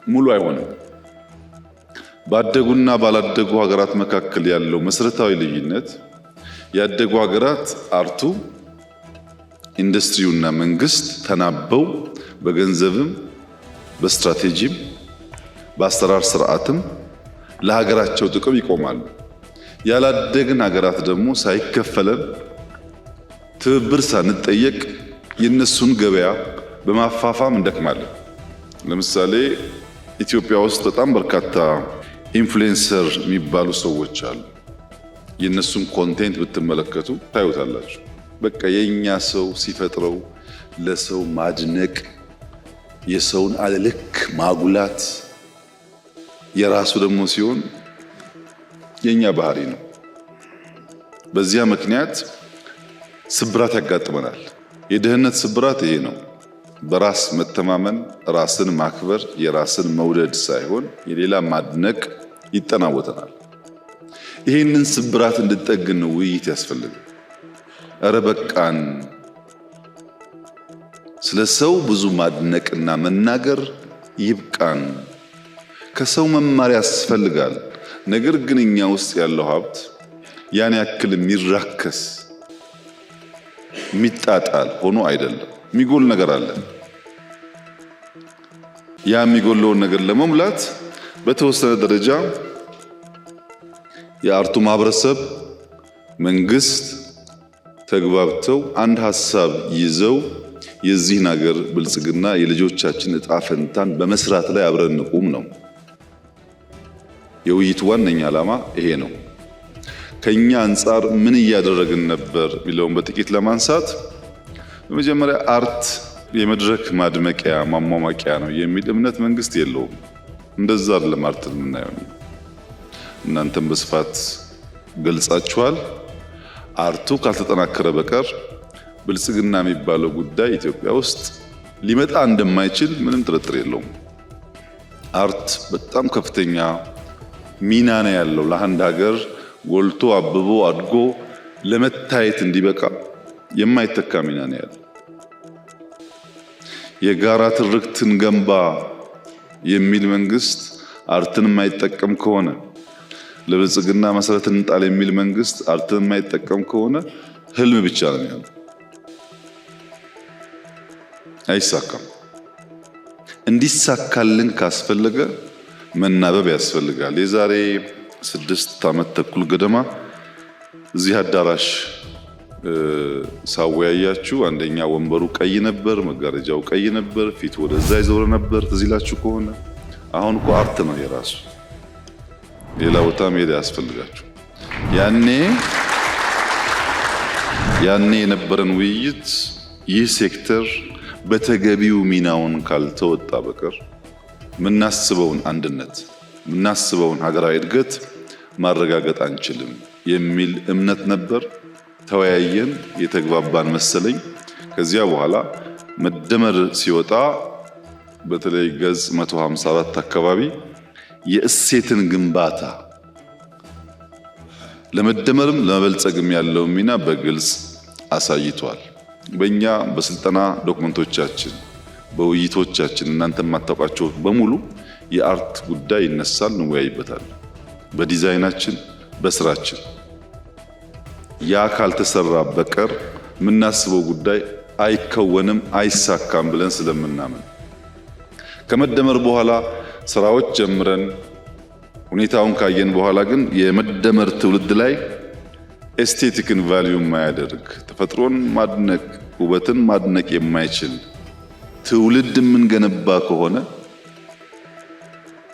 ሙሉ አይሆንም። ባደጉና ባላደጉ ሀገራት መካከል ያለው መሰረታዊ ልዩነት ያደጉ ሀገራት አርቱ፣ ኢንዱስትሪውና መንግስት ተናበው በገንዘብም በስትራቴጂም በአሰራር ስርዓትም ለሀገራቸው ጥቅም ይቆማሉ። ያላደግን ሀገራት ደግሞ ሳይከፈለን ትብብር ሳንጠየቅ የነሱን ገበያ በማፋፋም እንደክማለን። ለምሳሌ ኢትዮጵያ ውስጥ በጣም በርካታ ኢንፍሉዌንሰር የሚባሉ ሰዎች አሉ። የነሱን ኮንቴንት ብትመለከቱ ታዩታላችሁ። በቃ የኛ ሰው ሲፈጥረው ለሰው ማድነቅ፣ የሰውን አለልክ ማጉላት የራሱ ደግሞ ሲሆን የኛ ባህሪ ነው። በዚያ ምክንያት ስብራት ያጋጥመናል። የድህነት ስብራት ይሄ ነው። በራስ መተማመን፣ ራስን ማክበር፣ የራስን መውደድ ሳይሆን የሌላ ማድነቅ ይጠናወተናል። ይህንን ስብራት እንድጠግን ውይይት ያስፈልጋል። እረ በቃን፣ ስለ ሰው ብዙ ማድነቅና መናገር ይብቃን። ከሰው መማር ያስፈልጋል። ነገር ግን እኛ ውስጥ ያለው ሀብት ያን ያክል የሚራከስ የሚጣጣል ሆኖ አይደለም። የሚጎል ነገር አለ። ያ የሚጎለውን ነገር ለመሙላት በተወሰነ ደረጃ የአርቱ ማህበረሰብ፣ መንግስት ተግባብተው አንድ ሀሳብ ይዘው የዚህን ሀገር ብልጽግና የልጆቻችን እጣ ፈንታን በመስራት ላይ አብረን እንቁም ነው። የውይይቱ ዋነኛ ዓላማ ይሄ ነው። ከኛ አንጻር ምን እያደረግን ነበር የሚለውን በጥቂት ለማንሳት፣ በመጀመሪያ አርት የመድረክ ማድመቂያ ማሟሟቂያ ነው የሚል እምነት መንግስት የለውም። እንደዛ አይደለም አርትን የምናየው። እናንተም በስፋት ገልጻችኋል። አርቱ ካልተጠናከረ በቀር ብልጽግና የሚባለው ጉዳይ ኢትዮጵያ ውስጥ ሊመጣ እንደማይችል ምንም ጥርጥር የለውም። አርት በጣም ከፍተኛ ሚና ነው ያለው። ለአንድ ሀገር ጎልቶ አብቦ አድጎ ለመታየት እንዲበቃ የማይተካ ሚና ነው ያለው። የጋራ ትርክትን ገንባ የሚል መንግስት አርትን የማይጠቀም ከሆነ፣ ለብልጽግና መሰረት እንጣል የሚል መንግስት አርትን የማይጠቀም ከሆነ ህልም ብቻ ነው የሚሆነው፣ አይሳካም። እንዲሳካልን ካስፈለገ መናበብ ያስፈልጋል። የዛሬ 6 ዓመት ተኩል ገደማ እዚህ አዳራሽ ሳወያያችሁ አንደኛ ወንበሩ ቀይ ነበር፣ መጋረጃው ቀይ ነበር፣ ፊት ወደዛ ይዞር ነበር። ትዝ ይላችሁ ከሆነ አሁን እኮ አርት ነው የራሱ። ሌላ ቦታ መሄድ ያስፈልጋችሁ። ያኔ የነበረን ውይይት ይህ ሴክተር በተገቢው ሚናውን ካልተወጣ በቀር ምናስበውን አንድነት፣ ምናስበውን ሀገራዊ እድገት ማረጋገጥ አንችልም የሚል እምነት ነበር። ተወያየን፣ የተግባባን መሰለኝ። ከዚያ በኋላ መደመር ሲወጣ በተለይ ገጽ 154 አካባቢ የእሴትን ግንባታ ለመደመርም ለመበልጸግም ያለው ሚና በግልጽ አሳይቷል። በእኛ በስልጠና ዶክመንቶቻችን፣ በውይይቶቻችን እናንተ የማታውቋቸው በሙሉ የአርት ጉዳይ ይነሳል፣ እንወያይበታል። በዲዛይናችን፣ በስራችን ያ ካልተሰራ በቀር የምናስበው ጉዳይ አይከወንም፣ አይሳካም ብለን ስለምናምን ከመደመር በኋላ ስራዎች ጀምረን ሁኔታውን ካየን በኋላ ግን የመደመር ትውልድ ላይ ኤስቴቲክን ቫልዩ የማያደርግ ተፈጥሮን ማድነቅ ውበትን ማድነቅ የማይችል ትውልድ የምንገነባ ከሆነ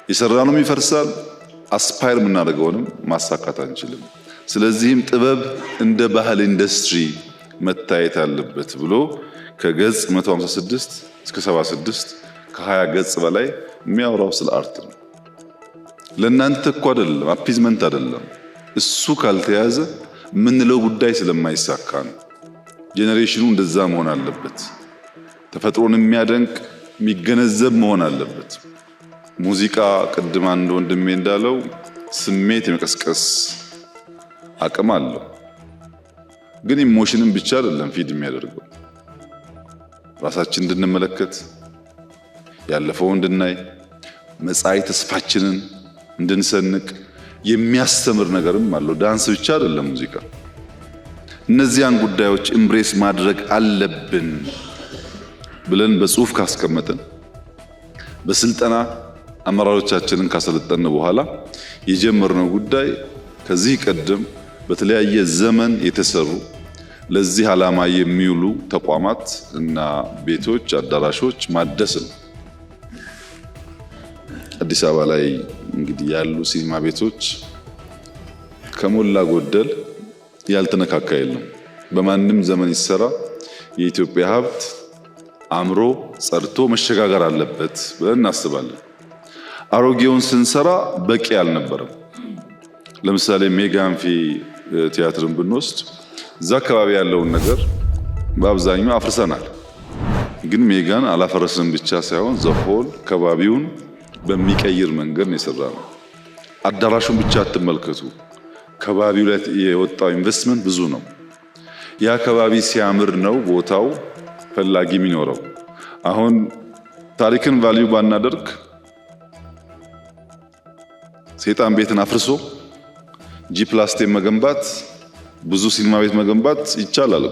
የሰራነውም ይፈርሳል፣ አስፓየር የምናደርገውንም ማሳካት አንችልም። ስለዚህም ጥበብ እንደ ባህል ኢንዱስትሪ መታየት አለበት ብሎ ከገጽ 156 እስከ 76 ከ20 ገጽ በላይ የሚያወራው ስለ አርት ነው። ለእናንተ እኮ አይደለም፣ አፒዝመንት አይደለም። እሱ ካልተያዘ የምንለው ጉዳይ ስለማይሳካ ነው። ጄኔሬሽኑ እንደዛ መሆን አለበት። ተፈጥሮን የሚያደንቅ የሚገነዘብ መሆን አለበት። ሙዚቃ ቅድም አንድ ወንድሜ እንዳለው ስሜት የመቀስቀስ አቅም አለው። ግን ኢሞሽንን ብቻ አይደለም ፊድ የሚያደርገው ራሳችን እንድንመለከት ያለፈው እንድናይ መጻኢ ተስፋችንን እንድንሰንቅ የሚያስተምር ነገርም አለው። ዳንስ ብቻ አይደለም ሙዚቃ። እነዚያን ጉዳዮች ኢምብሬስ ማድረግ አለብን ብለን በጽሁፍ ካስቀመጥን በስልጠና አመራሮቻችንን ካሰለጠን በኋላ የጀመርነው ጉዳይ ከዚህ ቀደም በተለያየ ዘመን የተሰሩ ለዚህ ዓላማ የሚውሉ ተቋማት እና ቤቶች፣ አዳራሾች ማደስ ነው። አዲስ አበባ ላይ እንግዲህ ያሉ ሲኒማ ቤቶች ከሞላ ጎደል ያልተነካካ የለም። በማንም ዘመን ይሰራ የኢትዮጵያ ሀብት አምሮ ጸድቶ መሸጋገር አለበት ብለን እናስባለን። አሮጌውን ስንሰራ በቂ አልነበረም። ለምሳሌ ሜጋ አምፊ ቲያትርን ብንወስድ እዛ አካባቢ ያለውን ነገር በአብዛኛው አፍርሰናል። ግን ሜጋን አላፈረስንም ብቻ ሳይሆን ዘሆል ከባቢውን በሚቀይር መንገድ ነው የሰራነው። አዳራሹን ብቻ አትመልከቱ። ከባቢው ላይ የወጣው ኢንቨስትመንት ብዙ ነው። ያ ከባቢ ሲያምር ነው ቦታው ፈላጊ የሚኖረው። አሁን ታሪክን ቫልዩ ባናደርግ ሰይጣን ቤትን አፍርሶ ጂ+10 መገንባት ብዙ ሲኒማ ቤት መገንባት ይቻላል።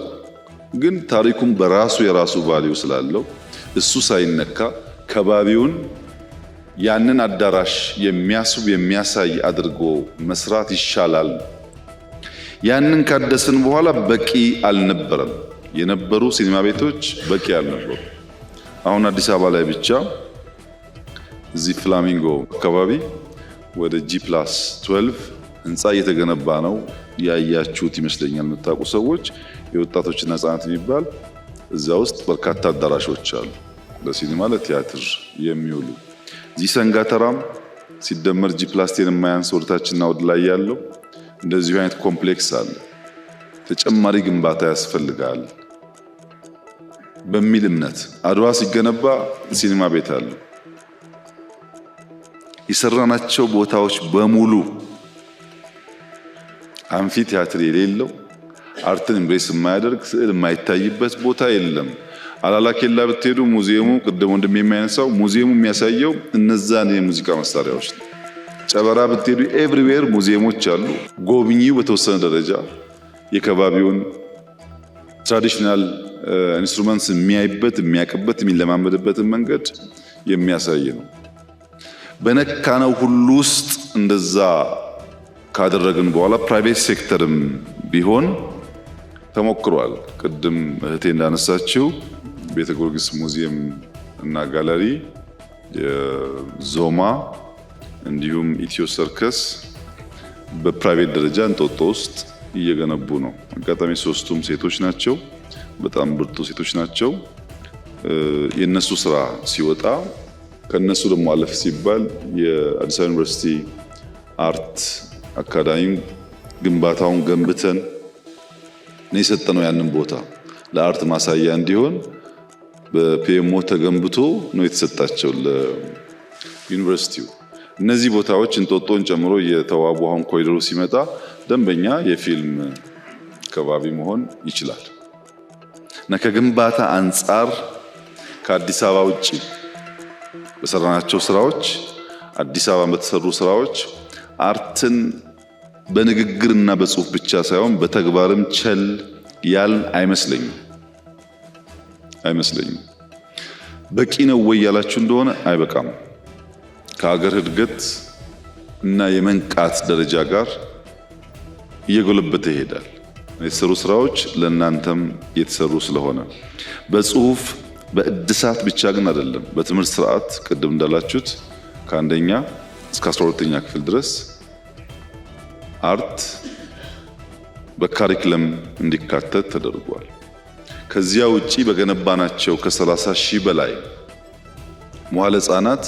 ግን ታሪኩም በራሱ የራሱ ቫልዩ ስላለው እሱ ሳይነካ ከባቢውን ያንን አዳራሽ የሚያስብ የሚያሳይ አድርጎ መስራት ይሻላል። ያንን ካደስን በኋላ በቂ አልነበረም። የነበሩ ሲኒማ ቤቶች በቂ አልነበሩ። አሁን አዲስ አበባ ላይ ብቻ እዚህ ፍላሚንጎ አካባቢ ወደ G+12 ህንፃ እየተገነባ ነው። ያያችሁት ይመስለኛል የምታውቁ ሰዎች። የወጣቶችና ህፃናት የሚባል እዛ ውስጥ በርካታ አዳራሾች አሉ ለሲኒማ ለቲያትር የሚውሉ። እዚህ ሰንጋተራም ሲደመር G+10 የማያንስ ወደታችንና ወደ ላይ ያለው እንደዚሁ አይነት ኮምፕሌክስ አለ። ተጨማሪ ግንባታ ያስፈልጋል በሚል እምነት አድዋ ሲገነባ ሲኒማ ቤት አለ። የሰራናቸው ቦታዎች በሙሉ አምፊ ቲያትር የሌለው አርትን ኢምብሬስ የማያደርግ ስዕል የማይታይበት ቦታ የለም። አላላ ኬላ ብትሄዱ ሙዚየሙ ቅድም እንደሚያነሳው ሙዚየሙ የሚያሳየው እነዛን የሙዚቃ መሳሪያዎች ነው። ጨበራ ብትሄዱ ኤቭሪዌር ሙዚየሞች አሉ። ጎብኚው በተወሰነ ደረጃ የከባቢውን ትራዲሽናል ኢንስትሩመንትስ የሚያይበት የሚያቅበት የሚለማመድበትን መንገድ የሚያሳይ ነው። በነካነው ሁሉ ውስጥ እንደዛ ካደረግን በኋላ ፕራይቬት ሴክተርም ቢሆን ተሞክሯል። ቅድም እህቴ እንዳነሳችው ቤተ ጊዮርጊስ ሙዚየም እና ጋለሪ፣ ዞማ እንዲሁም ኢትዮ ሰርከስ በፕራይቬት ደረጃ እንጦጦ ውስጥ እየገነቡ ነው። አጋጣሚ ሶስቱም ሴቶች ናቸው። በጣም ብርቱ ሴቶች ናቸው። የነሱ ስራ ሲወጣ ከነሱ ደግሞ አለፍ ሲባል የአዲስ አበባ ዩኒቨርሲቲ አርት አካዳሚ ግንባታውን ገንብተን ነው የሰጠነው። ያንን ቦታ ለአርት ማሳያ እንዲሆን በፒኤምኦ ተገንብቶ ነው የተሰጣቸው ለዩኒቨርሲቲው። እነዚህ ቦታዎች እንጦጦን ጨምሮ የተዋቡ አሁን ኮሪደሩ ሲመጣ ደንበኛ የፊልም ከባቢ መሆን ይችላል እና ከግንባታ አንጻር ከአዲስ አበባ ውጪ በሰራናቸው ስራዎች አዲስ አበባ በተሰሩ ስራዎች አርትን በንግግርና በጽሁፍ ብቻ ሳይሆን በተግባርም ቸል ያል አይመስለኝም። በቂ ነው ወይ ያላችሁ እንደሆነ አይበቃም። ከሀገር እድገት እና የመንቃት ደረጃ ጋር እየጎለበተ ይሄዳል። የተሰሩ ስራዎች ለእናንተም የተሰሩ ስለሆነ በጽሁፍ በእድሳት ብቻ ግን አይደለም። በትምህርት ስርዓት ቅድም እንዳላችሁት ከአንደኛ እስከ 12ኛ ክፍል ድረስ አርት በካሪክለም እንዲካተት ተደርጓል። ከዚያ ውጪ በገነባናቸው ከ30,000 በላይ መዋዕለ ህጻናት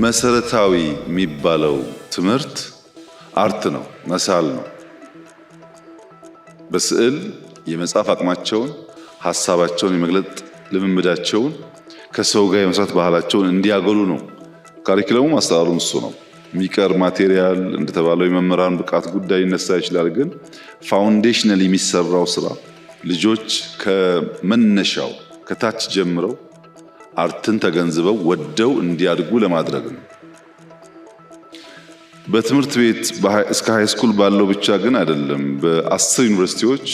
መሰረታዊ የሚባለው ትምህርት አርት ነው፣ መሳል ነው። በስዕል የመጻፍ አቅማቸውን፣ ሀሳባቸውን የመግለጥ ልምምዳቸውን፣ ከሰው ጋር የመስራት ባህላቸውን እንዲያገሉ ነው። ካሪክለሙ አሰራሩም እሱ ነው። የሚቀር ማቴሪያል እንደተባለው የመምህራን ብቃት ጉዳይ ይነሳ ይችላል። ግን ፋውንዴሽናል የሚሰራው ስራ ልጆች ከመነሻው ከታች ጀምረው አርትን ተገንዝበው ወደው እንዲያድጉ ለማድረግ ነው። በትምህርት ቤት እስከ ሃይ ስኩል ባለው ብቻ ግን አይደለም። በ10 ዩኒቨርሲቲዎች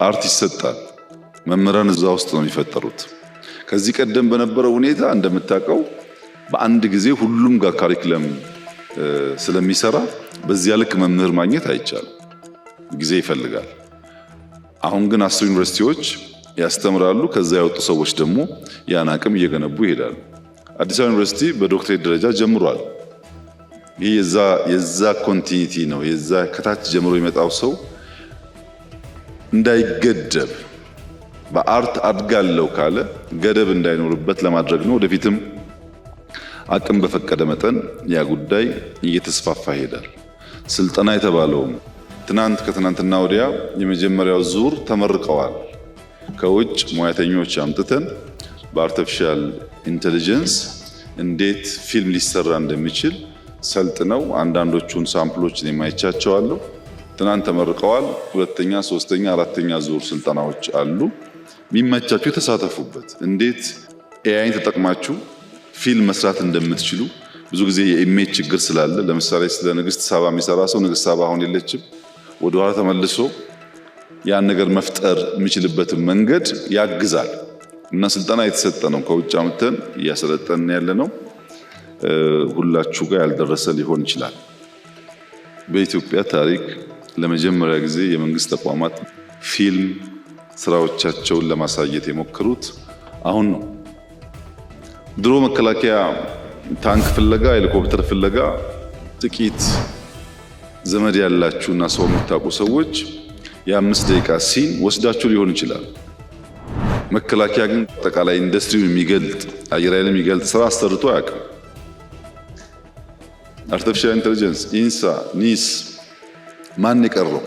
አርት ይሰጣል። መምህራን እዛ ውስጥ ነው የሚፈጠሩት። ከዚህ ቀደም በነበረው ሁኔታ እንደምታውቀው በአንድ ጊዜ ሁሉም ጋር ካሪክለም ስለሚሰራ በዚያ ልክ መምህር ማግኘት አይቻልም፣ ጊዜ ይፈልጋል። አሁን ግን 10 ዩኒቨርሲቲዎች ያስተምራሉ። ከዛ ያወጡ ሰዎች ደግሞ ያን አቅም እየገነቡ ይሄዳሉ። አዲስ አበባ ዩኒቨርሲቲ በዶክትሬት ደረጃ ጀምሯል። ይህ የዛ ኮንቲኒቲ ነው። የዛ ከታች ጀምሮ የመጣው ሰው እንዳይገደብ በአርት አድጋለው ካለ ገደብ እንዳይኖርበት ለማድረግ ነው። ወደፊትም አቅም በፈቀደ መጠን ያ ጉዳይ እየተስፋፋ ይሄዳል። ስልጠና የተባለውም ከትናንትና ወዲያ የመጀመሪያው ዙር ተመርቀዋል። ከውጭ ሙያተኞች አምጥተን በአርቲፊሻል ኢንተለጀንስ እንዴት ፊልም ሊሰራ እንደሚችል ሰልጥነው አንዳንዶቹን ሳምፕሎችን የማይቻቸዋለሁ ትናንት ተመርቀዋል። ሁለተኛ፣ ሶስተኛ፣ አራተኛ ዙር ስልጠናዎች አሉ። የሚመቻችሁ የተሳተፉበት እንዴት ኤአይን ተጠቅማችሁ ፊልም መስራት እንደምትችሉ። ብዙ ጊዜ የኢሜጅ ችግር ስላለ ለምሳሌ ስለ ንግስት ሳባ የሚሰራ ሰው ንግስት ሳባ አሁን የለችም፣ ወደኋላ ተመልሶ ያን ነገር መፍጠር የሚችልበትን መንገድ ያግዛል እና ስልጠና የተሰጠ ነው። ከውጭ አምጥተን እያሰለጠን ያለ ነው። ሁላችሁ ጋር ያልደረሰ ሊሆን ይችላል። በኢትዮጵያ ታሪክ ለመጀመሪያ ጊዜ የመንግስት ተቋማት ፊልም ስራዎቻቸውን ለማሳየት የሞከሩት አሁን ነው። ድሮ መከላከያ ታንክ ፍለጋ፣ ሄሊኮፕተር ፍለጋ ጥቂት ዘመድ ያላችሁና ሰው የምታውቁ ሰዎች የ5 ደቂቃ ሲን ወስዳችሁ ሊሆን ይችላል። መከላከያ ግን አጠቃላይ ኢንዱስትሪውን የሚገልጥ አየር ኃይል የሚገልጥ ስራ አሰርቶ አያውቅም። አርቲፊሻል ኢንተለጀንስ፣ ኢንሳ፣ ኒስ ማን የቀረው?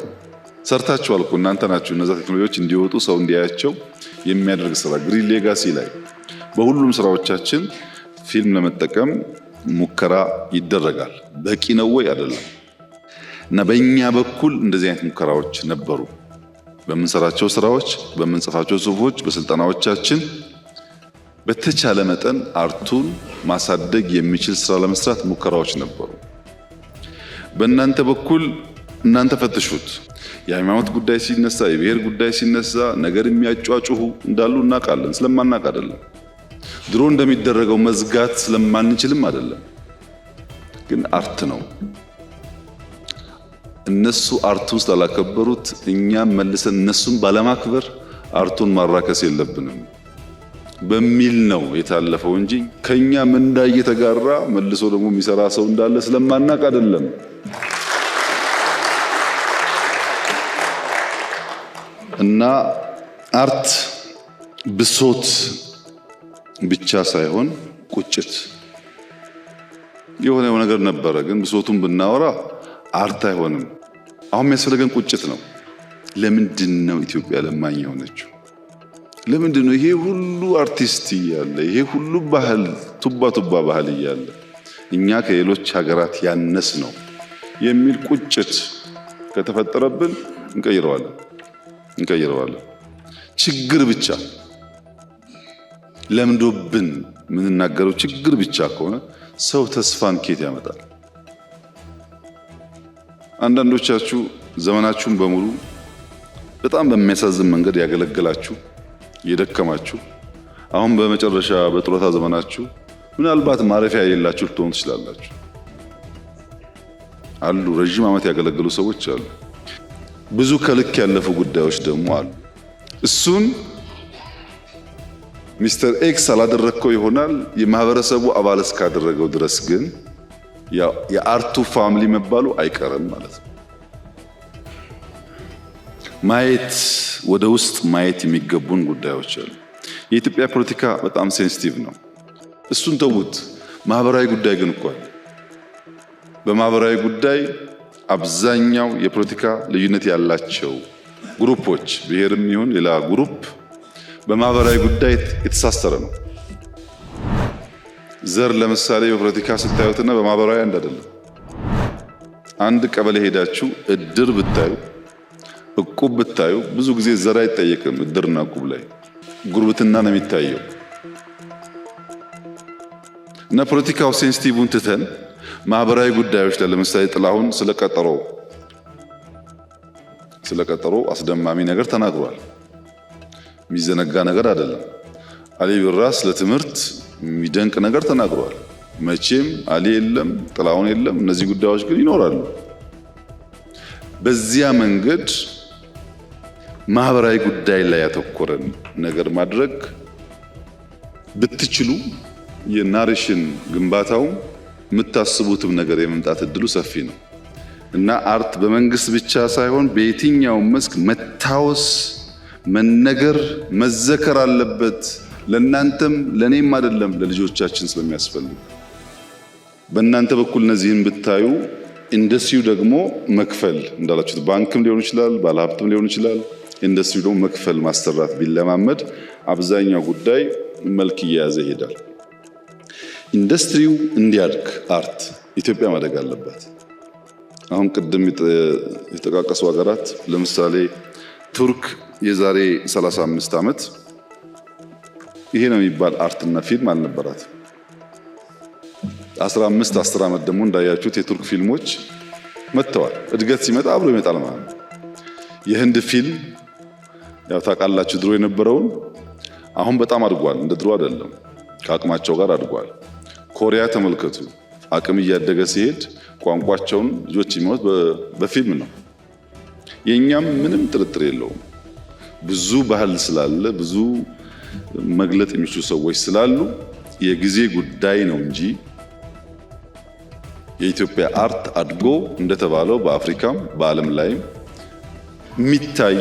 ሰርታችኋል እኮ እናንተ ናችሁ። እነዛ ቴክኖሎጂዎች እንዲወጡ ሰው እንዲያያቸው የሚያደርግ ስራ ግሪን ሌጋሲ ላይ በሁሉም ስራዎቻችን ፊልም ለመጠቀም ሙከራ ይደረጋል። በቂ ነው ወይ? አይደለም። እና በእኛ በኩል እንደዚህ አይነት ሙከራዎች ነበሩ። በምንሰራቸው ስራዎች፣ በምንጽፋቸው ጽሁፎች፣ በስልጠናዎቻችን በተቻለ መጠን አርቱን ማሳደግ የሚችል ስራ ለመስራት ሙከራዎች ነበሩ። በእናንተ በኩል እናንተ ፈትሹት። የሃይማኖት ጉዳይ ሲነሳ፣ የብሔር ጉዳይ ሲነሳ ነገር የሚያጫጩሁ እንዳሉ እናውቃለን። ስለማናውቅ አይደለም። ድሮ እንደሚደረገው መዝጋት ስለማንችልም አይደለም። ግን አርት ነው። እነሱ አርቱን ስላላከበሩት እኛም መልሰን እነሱን ባለማክበር አርቱን ማራከስ የለብንም በሚል ነው የታለፈው እንጂ ከኛ ምንዳ እየተጋራ መልሶ ደግሞ የሚሰራ ሰው እንዳለ ስለማናውቅ አይደለም። እና አርት ብሶት ብቻ ሳይሆን ቁጭት የሆነ ነገር ነበረ። ግን ብሶቱን ብናወራ አርት አይሆንም። አሁን የሚያስፈልገን ቁጭት ነው። ለምንድን ነው ኢትዮጵያ ለማኝ የሆነችው? ለምንድን ነው ይሄ ሁሉ አርቲስት እያለ ይሄ ሁሉ ባህል ቱባ ባህል እያለ እኛ ከሌሎች ሀገራት ያነስ ነው የሚል ቁጭት ከተፈጠረብን እንቀይረዋለን። ችግር ብቻ ለምዶብን የምንናገረው ችግር ብቻ ከሆነ ሰው ተስፋን ኬት ያመጣል? አንዳንዶቻችሁ ዘመናችሁን በሙሉ በጣም በሚያሳዝን መንገድ ያገለገላችሁ የደከማችሁ፣ አሁን በመጨረሻ በጡረታ ዘመናችሁ ምናልባት ማረፊያ የሌላችሁ ልትሆኑ ትችላላችሁ። አሉ ረጅም ዓመት ያገለገሉ ሰዎች አሉ። ብዙ ከልክ ያለፉ ጉዳዮች ደግሞ አሉ። እሱን ሚስተር ኤክስ አላደረግከው ይሆናል የማህበረሰቡ አባል እስካደረገው ድረስ ግን የአርቱ ፋሚሊ መባሉ አይቀርም ማለት ነው። ማየት ወደ ውስጥ ማየት የሚገቡን ጉዳዮች አሉ። የኢትዮጵያ ፖለቲካ በጣም ሴንሲቲቭ ነው። እሱን ተውት። ማህበራዊ ጉዳይ ግን እኮ አለ። በማህበራዊ ጉዳይ አብዛኛው የፖለቲካ ልዩነት ያላቸው ግሩፖች ብሔርም ይሁን ሌላ ግሩፕ በማህበራዊ ጉዳይ የተሳሰረ ነው። ዘር ለምሳሌ በፖለቲካ ስታዩትና በማህበራዊ አንድ አይደለም። አንድ ቀበሌ ሄዳችሁ እድር ብታዩ እቁብ ብታዩ ብዙ ጊዜ ዘር አይጠየቅም። እድርና እቁብ ላይ ጉርብትና ነው የሚታየው። እና ፖለቲካው ሴንሲቲቭን ትተን ማህበራዊ ጉዳዮች ላይ ለምሳሌ ጥላሁን ስለቀጠሮ አስደማሚ ነገር ተናግሯል። የሚዘነጋ ነገር አይደለም። አሊ ቢራ ስለ ትምህርት የሚደንቅ ነገር ተናግሯል። መቼም አሊ የለም ጥላሁን የለም፣ እነዚህ ጉዳዮች ግን ይኖራሉ። በዚያ መንገድ ማህበራዊ ጉዳይ ላይ ያተኮረን ነገር ማድረግ ብትችሉ የናሬሽን ግንባታው የምታስቡትም ነገር የመምጣት እድሉ ሰፊ ነው እና አርት በመንግስት ብቻ ሳይሆን በየትኛውም መስክ መታወስ፣ መነገር፣ መዘከር አለበት። ለናንተም ለኔም አይደለም ለልጆቻችን ስለሚያስፈልግ በእናንተ በኩል እነዚህን ብታዩ ኢንዱስትሪው ደግሞ መክፈል እንዳላችሁት ባንክም ሊሆን ይችላል፣ ባለሀብትም ሊሆን ይችላል። ኢንዱስትሪው ደግሞ መክፈል ማስተራት ቢለማመድ አብዛኛው ጉዳይ መልክ እየያዘ ይሄዳል። ኢንዱስትሪው እንዲያድግ አርት ኢትዮጵያ ማደግ አለባት። አሁን ቅድም የተጠቃቀሱ ሀገራት ለምሳሌ ቱርክ የዛሬ 35 ዓመት ይሄ ነው የሚባል አርትና ፊልም አልነበራት። 10 ዓመት ደግሞ እንዳያችሁት የቱርክ ፊልሞች መጥተዋል። እድገት ሲመጣ አብሮ ይመጣል ማለት ነው። የህንድ ፊልም ያው ታውቃላችሁ ድሮ የነበረውን አሁን በጣም አድጓል። እንደ ድሮ አይደለም፣ ከአቅማቸው ጋር አድጓል። ኮሪያ ተመልከቱ፣ አቅም እያደገ ሲሄድ ቋንቋቸውን ልጆች የሚሞት በፊልም ነው። የኛም ምንም ጥርጥር የለውም። ብዙ ባህል ስላለ ብዙ መግለጥ የሚችሉ ሰዎች ስላሉ የጊዜ ጉዳይ ነው እንጂ የኢትዮጵያ አርት አድጎ እንደተባለው በአፍሪካም በዓለም ላይም የሚታይ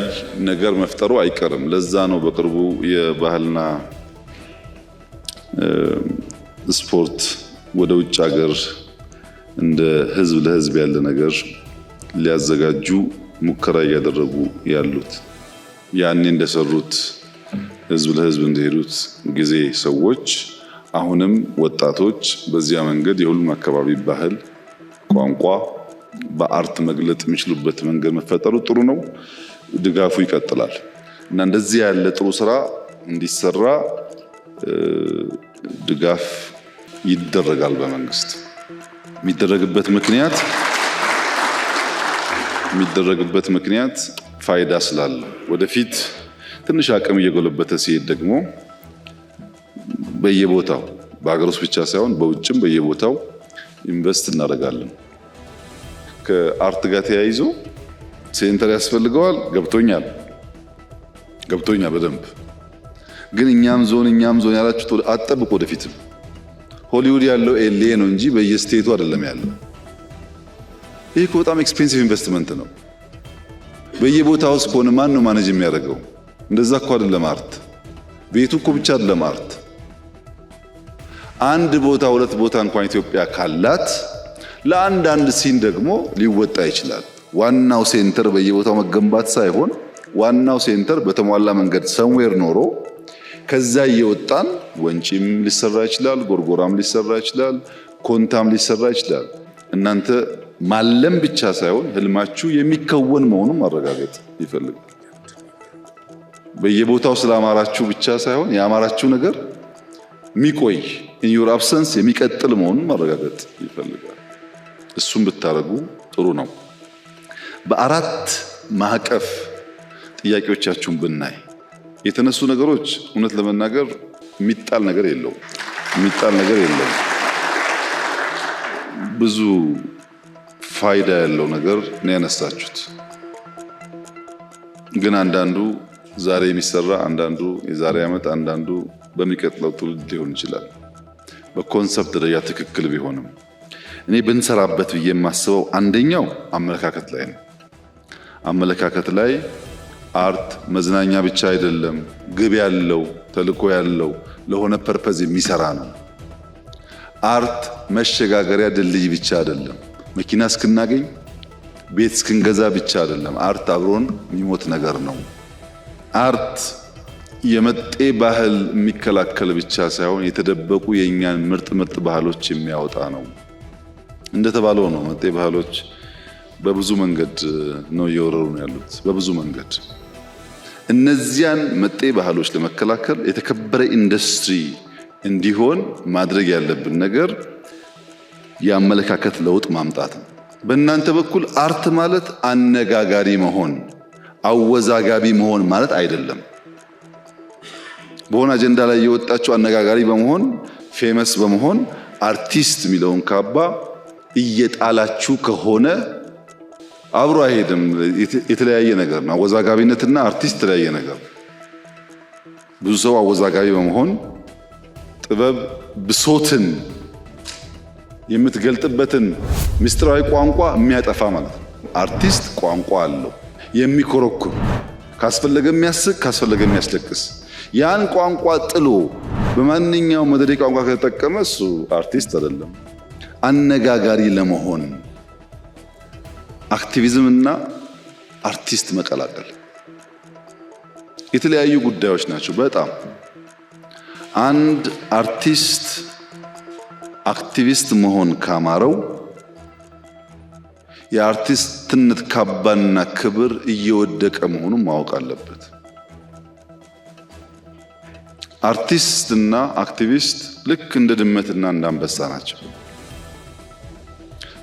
ነገር መፍጠሩ አይቀርም። ለዛ ነው በቅርቡ የባህልና ስፖርት ወደ ውጭ ሀገር እንደ ህዝብ ለህዝብ ያለ ነገር ሊያዘጋጁ ሙከራ እያደረጉ ያሉት። ያኔ እንደሰሩት ህዝብ ለህዝብ እንደሄዱት ጊዜ ሰዎች አሁንም ወጣቶች በዚያ መንገድ የሁሉም አካባቢ ባህል፣ ቋንቋ በአርት መግለጥ የሚችሉበት መንገድ መፈጠሩ ጥሩ ነው። ድጋፉ ይቀጥላል እና እንደዚህ ያለ ጥሩ ስራ እንዲሰራ ድጋፍ ይደረጋል በመንግስት። የሚደረግበት ምክንያት ፋይዳ ስላለ ወደፊት ትንሽ አቅም እየጎለበተ ሲሄድ ደግሞ በየቦታው በሀገር ውስጥ ብቻ ሳይሆን በውጭም በየቦታው ኢንቨስት እናደርጋለን። ከአርት ጋር ተያይዞ ሴንተር ያስፈልገዋል። ገብቶኛል በደንብ ግን እኛም ዞን ያላችሁ አጠብቁ። ወደፊትም ሆሊውድ ያለው ኤልኤ ነው እንጂ በየስቴቱ አይደለም ያለው። ይህ እኮ በጣም ኤክስፔንሲቭ ኢንቨስትመንት ነው። በየቦታው ውስጥ ከሆነ ማን ነው ማኔጅ የሚያደርገው? እንደዛ እኮ አይደለም አርት። ቤቱ እኮ ብቻ አይደለም አርት። አንድ ቦታ ሁለት ቦታ እንኳን ኢትዮጵያ ካላት ለአንዳንድ ሲን ደግሞ ሊወጣ ይችላል። ዋናው ሴንተር በየቦታው መገንባት ሳይሆን ዋናው ሴንተር በተሟላ መንገድ ሰምዌር ኖሮ ከዛ እየወጣን ወንጪም ሊሰራ ይችላል፣ ጎርጎራም ሊሰራ ይችላል፣ ኮንታም ሊሰራ ይችላል። እናንተ ማለም ብቻ ሳይሆን ህልማችሁ የሚከወን መሆኑን ማረጋገጥ ይፈልጋል። በየቦታው ስላማራችሁ ብቻ ሳይሆን የአማራችሁ ነገር የሚቆይ in your absence የሚቀጥል መሆኑን ማረጋገጥ ይፈልጋል። እሱም ብታረጉ ጥሩ ነው። በአራት ማዕቀፍ ጥያቄዎቻችሁን ብናይ የተነሱ ነገሮች እውነት ለመናገር የሚጣል ነገር የለውም። ብዙ ፋይዳ ያለው ነገር ነው ያነሳችሁት። ግን አንዳንዱ ዛሬ የሚሰራ፣ አንዳንዱ የዛሬ ዓመት፣ አንዳንዱ በሚቀጥለው ትውልድ ሊሆን ይችላል። በኮንሰፕት ደረጃ ትክክል ቢሆንም እኔ ብንሰራበት ብዬ የማስበው አንደኛው አመለካከት ላይ ነው። አመለካከት ላይ አርት መዝናኛ ብቻ አይደለም፣ ግብ ያለው ተልዕኮ ያለው ለሆነ ፐርፐዝ የሚሰራ ነው። አርት መሸጋገሪያ ድልድይ ብቻ አይደለም፣ መኪና እስክናገኝ ቤት እስክንገዛ ብቻ አይደለም። አርት አብሮን የሚሞት ነገር ነው። አርት የመጤ ባህል የሚከላከል ብቻ ሳይሆን የተደበቁ የእኛን ምርጥ ባህሎች የሚያወጣ ነው። እንደተባለው ነው መጤ ባህሎች በብዙ መንገድ ነው እየወረሩ ነው ያሉት። በብዙ መንገድ እነዚያን መጤ ባህሎች ለመከላከል የተከበረ ኢንዱስትሪ እንዲሆን ማድረግ ያለብን ነገር የአመለካከት ለውጥ ማምጣት ነው። በእናንተ በኩል አርት ማለት አነጋጋሪ መሆን፣ አወዛጋቢ መሆን ማለት አይደለም። በሆነ አጀንዳ ላይ የወጣችሁ አነጋጋሪ በመሆን ፌመስ በመሆን አርቲስት የሚለውን ካባ እየጣላችሁ ከሆነ አብሮ አይሄድም። የተለያየ ነገር ነው። አወዛጋቢነትና አርቲስት የተለያየ ነገር። ብዙ ሰው አወዛጋቢ በመሆን ጥበብ ብሶትን የምትገልጥበትን ምስጢራዊ ቋንቋ የሚያጠፋ ማለት ነው። አርቲስት ቋንቋ አለው የሚኮረኩር፣ ካስፈለገ የሚያስቅ፣ ካስፈለገ የሚያስለቅስ። ያን ቋንቋ ጥሎ በማንኛውም መደዴ ቋንቋ ከተጠቀመ እሱ አርቲስት አይደለም። አነጋጋሪ ለመሆን አክቲቪዝም እና አርቲስት መቀላቀል የተለያዩ ጉዳዮች ናቸው። በጣም አንድ አርቲስት አክቲቪስት መሆን ካማረው የአርቲስትነት ካባና ክብር እየወደቀ መሆኑን ማወቅ አለበት። አርቲስትና አክቲቪስት ልክ እንደ ድመትና እንደ አንበሳ ናቸው።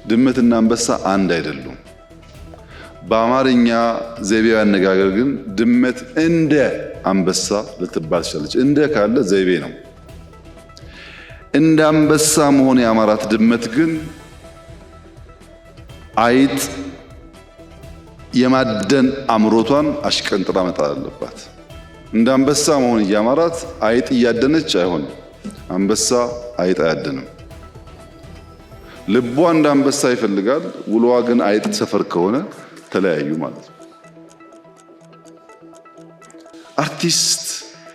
ድመትና አንበሳ አንድ አይደሉም። በአማርኛ ዘይቤያዊ አነጋገር ግን ድመት እንደ አንበሳ ልትባል ትችላለች። እንደ ካለ ዘይቤ ነው። እንደ አንበሳ መሆን የአማራት ድመት ግን አይጥ የማደን አምሮቷን አሽቀንጥራ መጣል አለባት። እንደ አንበሳ መሆን እያማራት አይጥ እያደነች አይሆንም። አንበሳ አይጥ አያደንም። ልቧ እንደ አንበሳ ይፈልጋል፣ ውሎዋ ግን አይጥ ሰፈር ከሆነ ተለያዩ ማለት ነው። አርቲስት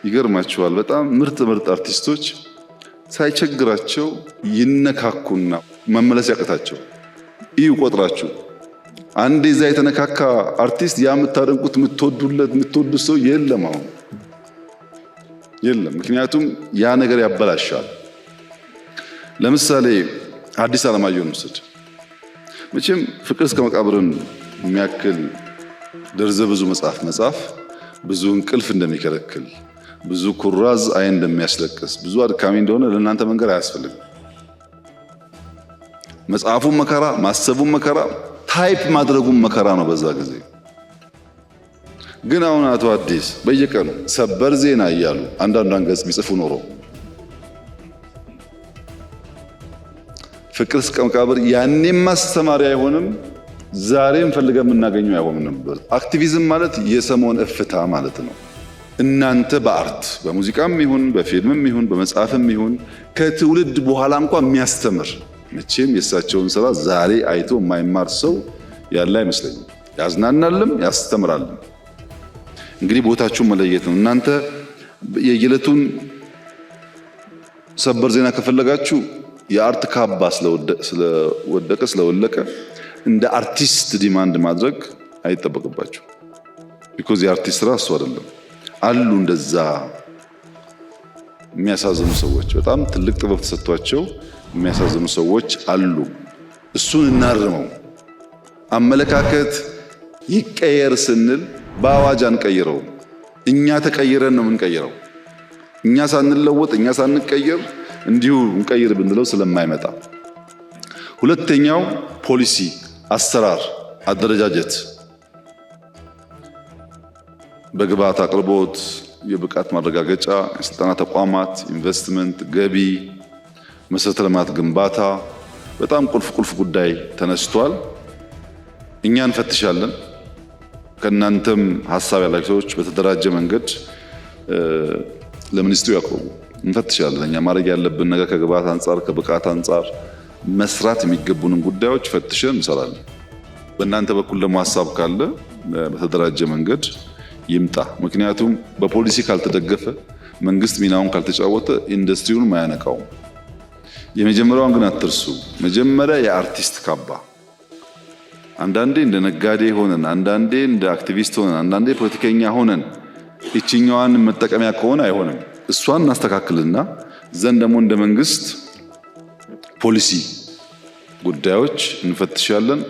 ይገርማቸዋል። በጣም ምርጥ አርቲስቶች ሳይቸግራቸው ይነካኩና መመለስ ያቅታቸው። እዩ ቆጥራችሁ አንዴ እዛ የተነካካ አርቲስት ያ የምታደንቁት የምትወዱት ሰው የለም፣ አሁን የለም። ምክንያቱም ያ ነገር ያበላሻል። ለምሳሌ ሐዲስ ዓለማየሁን ውሰድ። መቼም ፍቅር እስከ መቃብርን የሚያክል ደርዘ ብዙ መጽሐፍ ብዙ እንቅልፍ እንደሚከለክል፣ ብዙ ኩራዝ አይን እንደሚያስለቅስ፣ ብዙ አድካሚ እንደሆነ ለእናንተ መንገር አያስፈልግም። መጽሐፉን መከራ፣ ማሰቡን መከራ፣ ታይፕ ማድረጉን መከራ ነው በዛ ጊዜ። ግን አሁን አቶ አዲስ በየቀኑ ሰበር ዜና እያሉ አንዳንዷን ገጽ ቢጽፉ ኖሮ ፍቅር እስከ መቃብር ያኔም ማስተማሪያ አይሆንም፣ ዛሬም ፈልገን የምናገኘው አይሆንም ነበር። አክቲቪዝም ማለት የሰሞን እፍታ ማለት ነው። እናንተ በአርት በሙዚቃም ይሁን በፊልምም ይሁን በመጽሐፍም ይሁን ከትውልድ በኋላ እንኳን የሚያስተምር መቼም የእሳቸውን ስራ ዛሬ አይቶ የማይማር ሰው ያለ አይመስለኝም። ያዝናናልም ያስተምራልም። እንግዲህ ቦታችሁን መለየት ነው። እናንተ የየዕለቱን ሰበር ዜና ከፈለጋችሁ የአርት ካባ ስለወለቀ እንደ አርቲስት ዲማንድ ማድረግ አይጠበቅባችሁ። ቢኮዝ የአርቲስት ስራ እሱ አይደለም። አሉ እንደዛ የሚያሳዝኑ ሰዎች፣ በጣም ትልቅ ጥበብ ተሰጥቷቸው የሚያሳዝኑ ሰዎች አሉ። እሱን እናርመው። አመለካከት ይቀየር ስንል በአዋጅ አንቀይረው። እኛ ተቀይረን ነው የምንቀይረው። እኛ ሳንለወጥ እኛ ሳንቀየር እንዲሁ እንቀይር ብንለው ስለማይመጣ። ሁለተኛው ፖሊሲ፣ አሰራር፣ አደረጃጀት፣ በግብዓት አቅርቦት፣ የብቃት ማረጋገጫ፣ የስልጠና ተቋማት፣ ኢንቨስትመንት፣ ገቢ፣ መሰረተ ልማት ግንባታ በጣም ቁልፍ ጉዳይ ተነስቷል። እኛ እንፈትሻለን። ከእናንተም ሀሳብ ያላችሁ ሰዎች በተደራጀ መንገድ ለሚኒስትሩ ያቀርቡ። እንፈትሻለን። እኛ ማድረግ ያለብን ነገር ከግብዓት አንጻር ከብቃት አንጻር መስራት የሚገቡንን ጉዳዮች ፈትሸን እንሰራለን። በእናንተ በኩል ደግሞ ሀሳብ ካለ በተደራጀ መንገድ ይምጣ። ምክንያቱም በፖሊሲ ካልተደገፈ መንግስት ሚናውን ካልተጫወተ ኢንዱስትሪውን ማያነቃውም። የመጀመሪያውን ግን አትርሱ። መጀመሪያ የአርቲስት ካባ፣ አንዳንዴ እንደ ነጋዴ ሆነን፣ አንዳንዴ እንደ አክቲቪስት ሆነን፣ አንዳንዴ ፖለቲከኛ ሆነን እችኛዋን መጠቀሚያ ከሆነ አይሆንም። እሷን እናስተካክልና ዘንድ ደግሞ እንደ መንግስት ፖሊሲ ጉዳዮች እንፈትሻለን።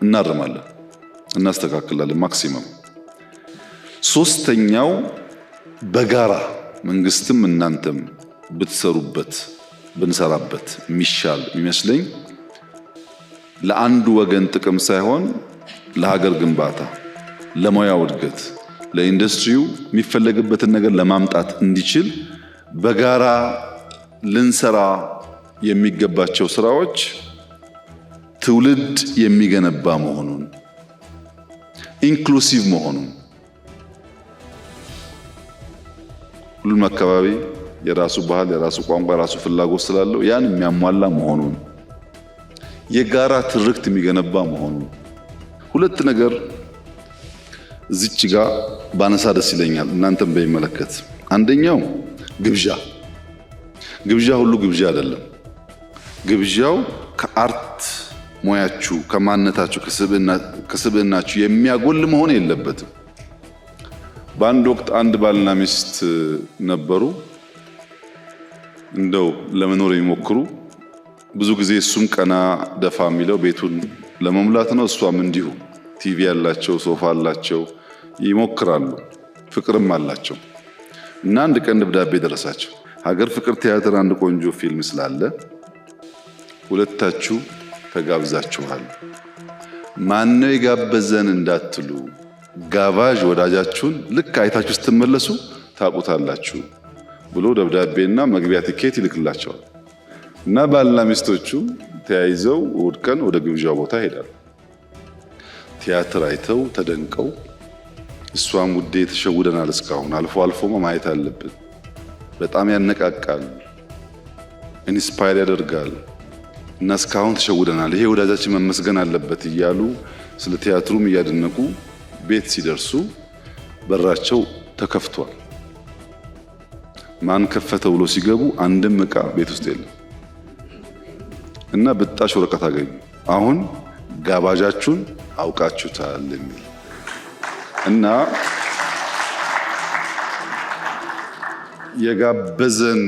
እናርማለን፣ እናስተካክላለን ማክሲመም። ሶስተኛው በጋራ መንግስትም እናንተም ብትሰሩበት ብንሰራበት የሚሻል የሚመስለኝ ለአንዱ ወገን ጥቅም ሳይሆን ለሀገር ግንባታ፣ ለሙያው እድገት፣ ለኢንዱስትሪው የሚፈለግበትን ነገር ለማምጣት እንዲችል በጋራ ልንሰራ የሚገባቸው ስራዎች ትውልድ የሚገነባ መሆኑን፣ ኢንክሉሲቭ መሆኑን፣ ሁሉም አካባቢ የራሱ ባህል፣ የራሱ ቋንቋ፣ የራሱ ፍላጎት ስላለው ያን የሚያሟላ መሆኑን፣ የጋራ ትርክት የሚገነባ መሆኑን። ሁለት ነገር እዚች ጋር ባነሳ ደስ ይለኛል እናንተም በሚመለከት። አንደኛው ግብዣ ሁሉ ግብዣ አይደለም። ግብዣው ከአርት ሙያችሁ፣ ከማንነታችሁ፣ ከስብዕናችሁ የሚያጎል መሆን የለበትም። በአንድ ወቅት አንድ ባልና ሚስት ነበሩ። እንደው ለመኖር የሚሞክሩ ብዙ ጊዜ እሱም ቀና ደፋ የሚለው ቤቱን ለመሙላት ነው፣ እሷም እንዲሁ። ቲቪ ያላቸው፣ ሶፋ አላቸው፣ ይሞክራሉ፣ ፍቅርም አላቸው። እና አንድ ቀን ደብዳቤ ደረሳቸው። ሀገር ፍቅር ቲያትር አንድ ቆንጆ ፊልም ስላለ ሁለታችሁ ተጋብዛችኋል፣ ማነው የጋበዘን እንዳትሉ፣ ጋባዥ ወዳጃችሁን ልክ አይታችሁ ስትመለሱ ታውቁታላችሁ ብሎ ደብዳቤና መግቢያ ቲኬት ይልክላቸዋል። እና ባልና ሚስቶቹ ተያይዘው እሑድ ቀን ወደ ግብዣው ቦታ ሄዳሉ። ቲያትር አይተው ተደንቀው፣ እሷም ውዴ ተሸውደናል፣ እስካሁን አልፎ አልፎ ማየት አለብን፣ በጣም ያነቃቃል፣ ኢንስፓየር ያደርጋል እና እስካሁን ተሸውደናል፣ ይሄ ወዳጃችን መመስገን አለበት እያሉ ስለ ቲያትሩም እያደነቁ ቤት ሲደርሱ በራቸው ተከፍቷል። ማን ከፈተው ብሎ ሲገቡ አንድም ዕቃ ቤት ውስጥ የለም እና ብጣሽ ወረቀት አገኙ። አሁን ጋባዣችሁን አውቃችሁታል የሚል እና የጋበዘን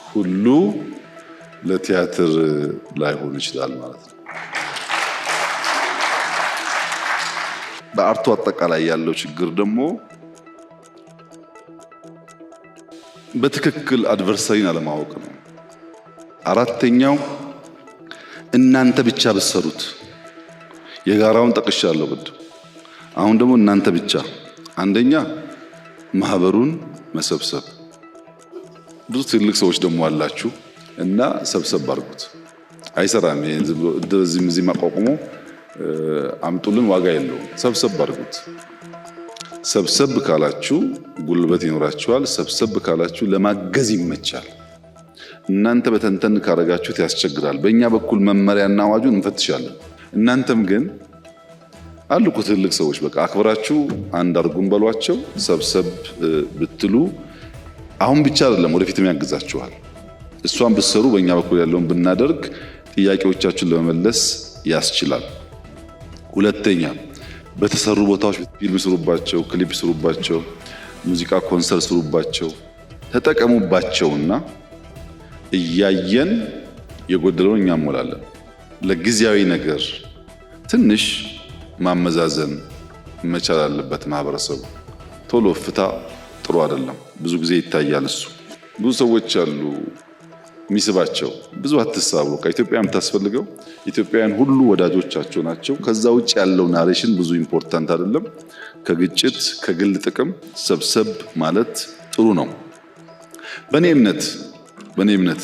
ሁሉ ለቲያትር ላይሆን ይችላል ማለት ነው። በአርቱ አጠቃላይ ያለው ችግር ደግሞ በትክክል አድቨርሰሪን አለማወቅ ነው። አራተኛው እናንተ ብቻ ብትሰሩት፣ የጋራውን ጠቅሻለሁ ቅድም። አሁን ደግሞ እናንተ ብቻ፣ አንደኛ ማህበሩን መሰብሰብ። ብዙ ትልቅ ሰዎች ደግሞ አላችሁ እና ሰብሰብ አድርጉት። አይሰራም። እዚህም እዚህ ማቋቁሞ አምጡልን ዋጋ የለውም። ሰብሰብ አድርጉት። ሰብሰብ ካላችሁ ጉልበት ይኖራችኋል። ሰብሰብ ካላችሁ ለማገዝ ይመቻል። እናንተ በተንተን ካረጋችሁት ያስቸግራል። በእኛ በኩል መመሪያና አዋጁን እንፈትሻለን። እናንተም ግን አሉ እኮ ትልቅ ሰዎች፣ በቃ አክብራችሁ አንድ አድርጉን በሏቸው። ሰብሰብ ብትሉ አሁን ብቻ አይደለም ወደፊትም ያግዛችኋል። እሷን ብትሰሩ በእኛ በኩል ያለውን ብናደርግ ጥያቄዎቻችሁን ለመመለስ ያስችላል። ሁለተኛ በተሰሩ ቦታዎች ፊልም ስሩባቸው፣ ክሊፕ ስሩባቸው፣ ሙዚቃ ኮንሰርት ስሩባቸው፣ ተጠቀሙባቸውና እያየን የጎደለውን እኛ እንሞላለን። ለጊዜያዊ ነገር ትንሽ ማመዛዘን መቻል አለበት ማህበረሰቡ። ቶሎ ፍታ ጥሩ አይደለም። ብዙ ጊዜ ይታያል እሱ። ብዙ ሰዎች አሉ የሚስባቸው። ብዙ አትሳቡ። ከኢትዮጵያ የምታስፈልገው ኢትዮጵያውያን ሁሉ ወዳጆቻቸው ናቸው። ከዛ ውጭ ያለው ናሬሽን ብዙ ኢምፖርታንት አይደለም። ከግጭት ከግል ጥቅም ሰብሰብ ማለት ጥሩ ነው። በእኔ እምነት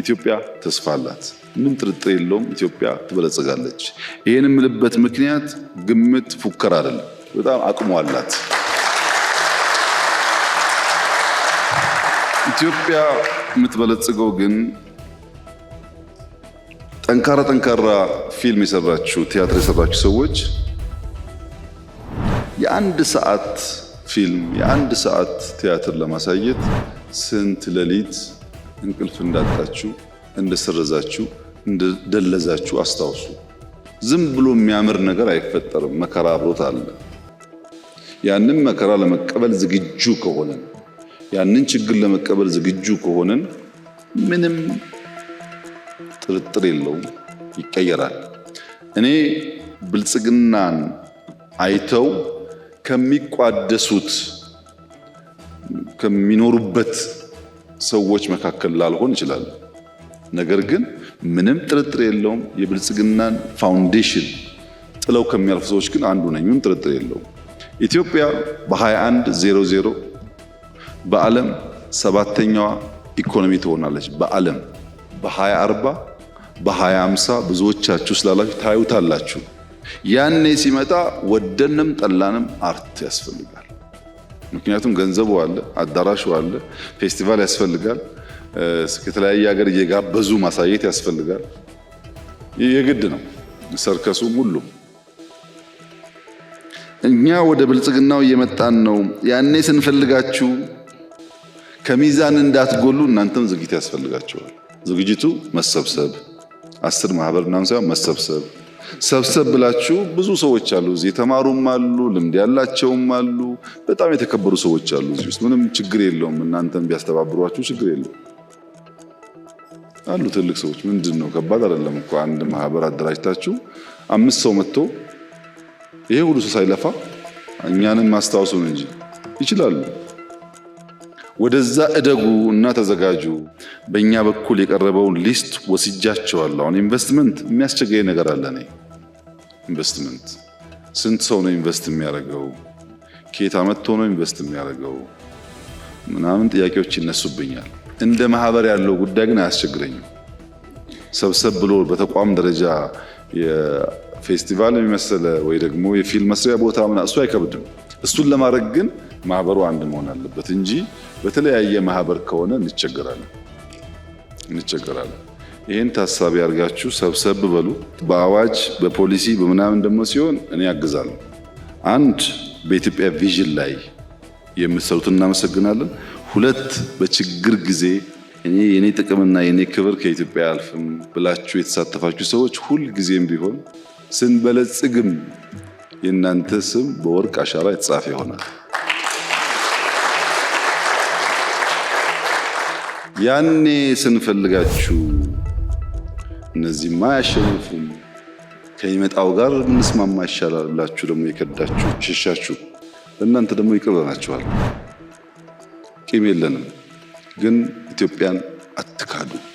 ኢትዮጵያ ተስፋ አላት። ምን ጥርጥር የለውም። ኢትዮጵያ ትበለጽጋለች። ይሄን የምልበት ምክንያት ግምት፣ ፉከራ አይደለም። በጣም አቅሟ አላት። ኢትዮጵያ የምትበለጽገው ግን ጠንካራ ፊልም የሰራችሁ፣ ቲያትር የሰራችሁ ሰዎች የአንድ ሰዓት ፊልም፣ የአንድ ሰዓት ቲያትር ለማሳየት ስንት ሌሊት እንቅልፍ እንዳጣችሁ፣ እንደሰረዛችሁ፣ እንደደለዛችሁ አስታውሱ። ዝም ብሎ የሚያምር ነገር አይፈጠርም። መከራ አብሮት አለ። ያንን መከራ ለመቀበል ዝግጁ ከሆነን፣ ያንን ችግር ለመቀበል ዝግጁ ከሆነን ምንም ጥርጥር የለውም ይቀየራል። እኔ ብልጽግናን አይተው ከሚቋደሱት ከሚኖሩበት ሰዎች መካከል ላልሆን ይችላል። ነገር ግን ምንም ጥርጥር የለውም የብልጽግናን ፋውንዴሽን ጥለው ከሚያልፉ ሰዎች ግን አንዱ ነኝ። ምንም ጥርጥር የለውም። ኢትዮጵያ በ2100 በዓለም 7ኛዋ ኢኮኖሚ ትሆናለች። በዓለም በ2040 በ2050 ብዙዎቻችሁ ስላላችሁ ታዩታላችሁ። ያኔ ሲመጣ ወደንም ጠላንም አርት ያስፈልጋል። ምክንያቱም ገንዘቡ አለ፣ አዳራሹ አለ፣ ፌስቲቫል ያስፈልጋል፣ ከተለያየ ሀገር እየጋበዙ ማሳየት ያስፈልጋል። የግድ ነው። ሰርከሱም ሁሉም እኛ ወደ ብልጽግናው እየመጣን ነው። ያኔ ስንፈልጋችሁ ከሚዛን እንዳትጎሉ እናንተም ዝግጅት ያስፈልጋችኋል። ዝግጅቱ መሰብሰብ 10 ማህበር እናም ሳይሆን መሰብሰብ ሰብሰብ ብላችሁ ብዙ ሰዎች አሉ እዚህ የተማሩም አሉ ልምድ ያላቸውም አሉ በጣም የተከበሩ ሰዎች አሉ እዚህ ውስጥ ምንም ችግር የለውም። እናንተም ቢያስተባብሯችሁ ችግር የለውም አሉ ትልቅ ሰዎች። ምንድነው ከባድ አይደለም እኮ አንድ ማህበር አደራጅታችሁ 5 ሰው መጥቶ ይሄ ሁሉ ሰው ሳይለፋ እኛንም ማስታወሱን እንጂ ይችላሉ። ወደዛ እደጉ እና ተዘጋጁ። በእኛ በኩል የቀረበውን ሊስት ወስጃቸዋለሁ። አሁን ኢንቨስትመንት የሚያስቸግረኝ ነገር አለ። እኔ ኢንቨስትመንት ስንት ሰው ነው ኢንቨስት የሚያደርገው? ከየት አመጥቶ ነው ኢንቨስት የሚያደርገው? ምናምን ጥያቄዎች ይነሱብኛል። እንደ ማህበር ያለው ጉዳይ ግን አያስቸግረኝም። ሰብሰብ ብሎ በተቋም ደረጃ የፌስቲቫል የሚመስለ ወይ ደግሞ የፊልም መስሪያ ቦታ ምናምን እሱ አይከብድም። እሱን ለማድረግ ግን ማህበሩ አንድ መሆን አለበት እንጂ በተለያየ ማህበር ከሆነ እንቸገራለን። ይሄን ታሳቢ አድርጋችሁ ሰብሰብ በሉ። በአዋጅ በፖሊሲ በምናምን ደግሞ ሲሆን እኔ ያግዛለሁ። አንድ በኢትዮጵያ ቪዥን ላይ የምትሰሩት እናመሰግናለን። 2 በችግር ጊዜ የኔ ጥቅምና የኔ ክብር ከኢትዮጵያ አልፍም ብላችሁ የተሳተፋችሁ ሰዎች ሁል ጊዜም ቢሆን ስንበለጽግም የእናንተ ስም በወርቅ አሻራ የተጻፈ ይሆናል። ያኔ ስንፈልጋችሁ እነዚህማ አያሸንፉም ከሚመጣው ጋር ምንስማማ ይሻላል ብላችሁ ደግሞ የከዳችሁ ሸሻችሁ እናንተ ደግሞ ይቅር ብለናችኋል። ቂም የለንም፣ ግን ኢትዮጵያን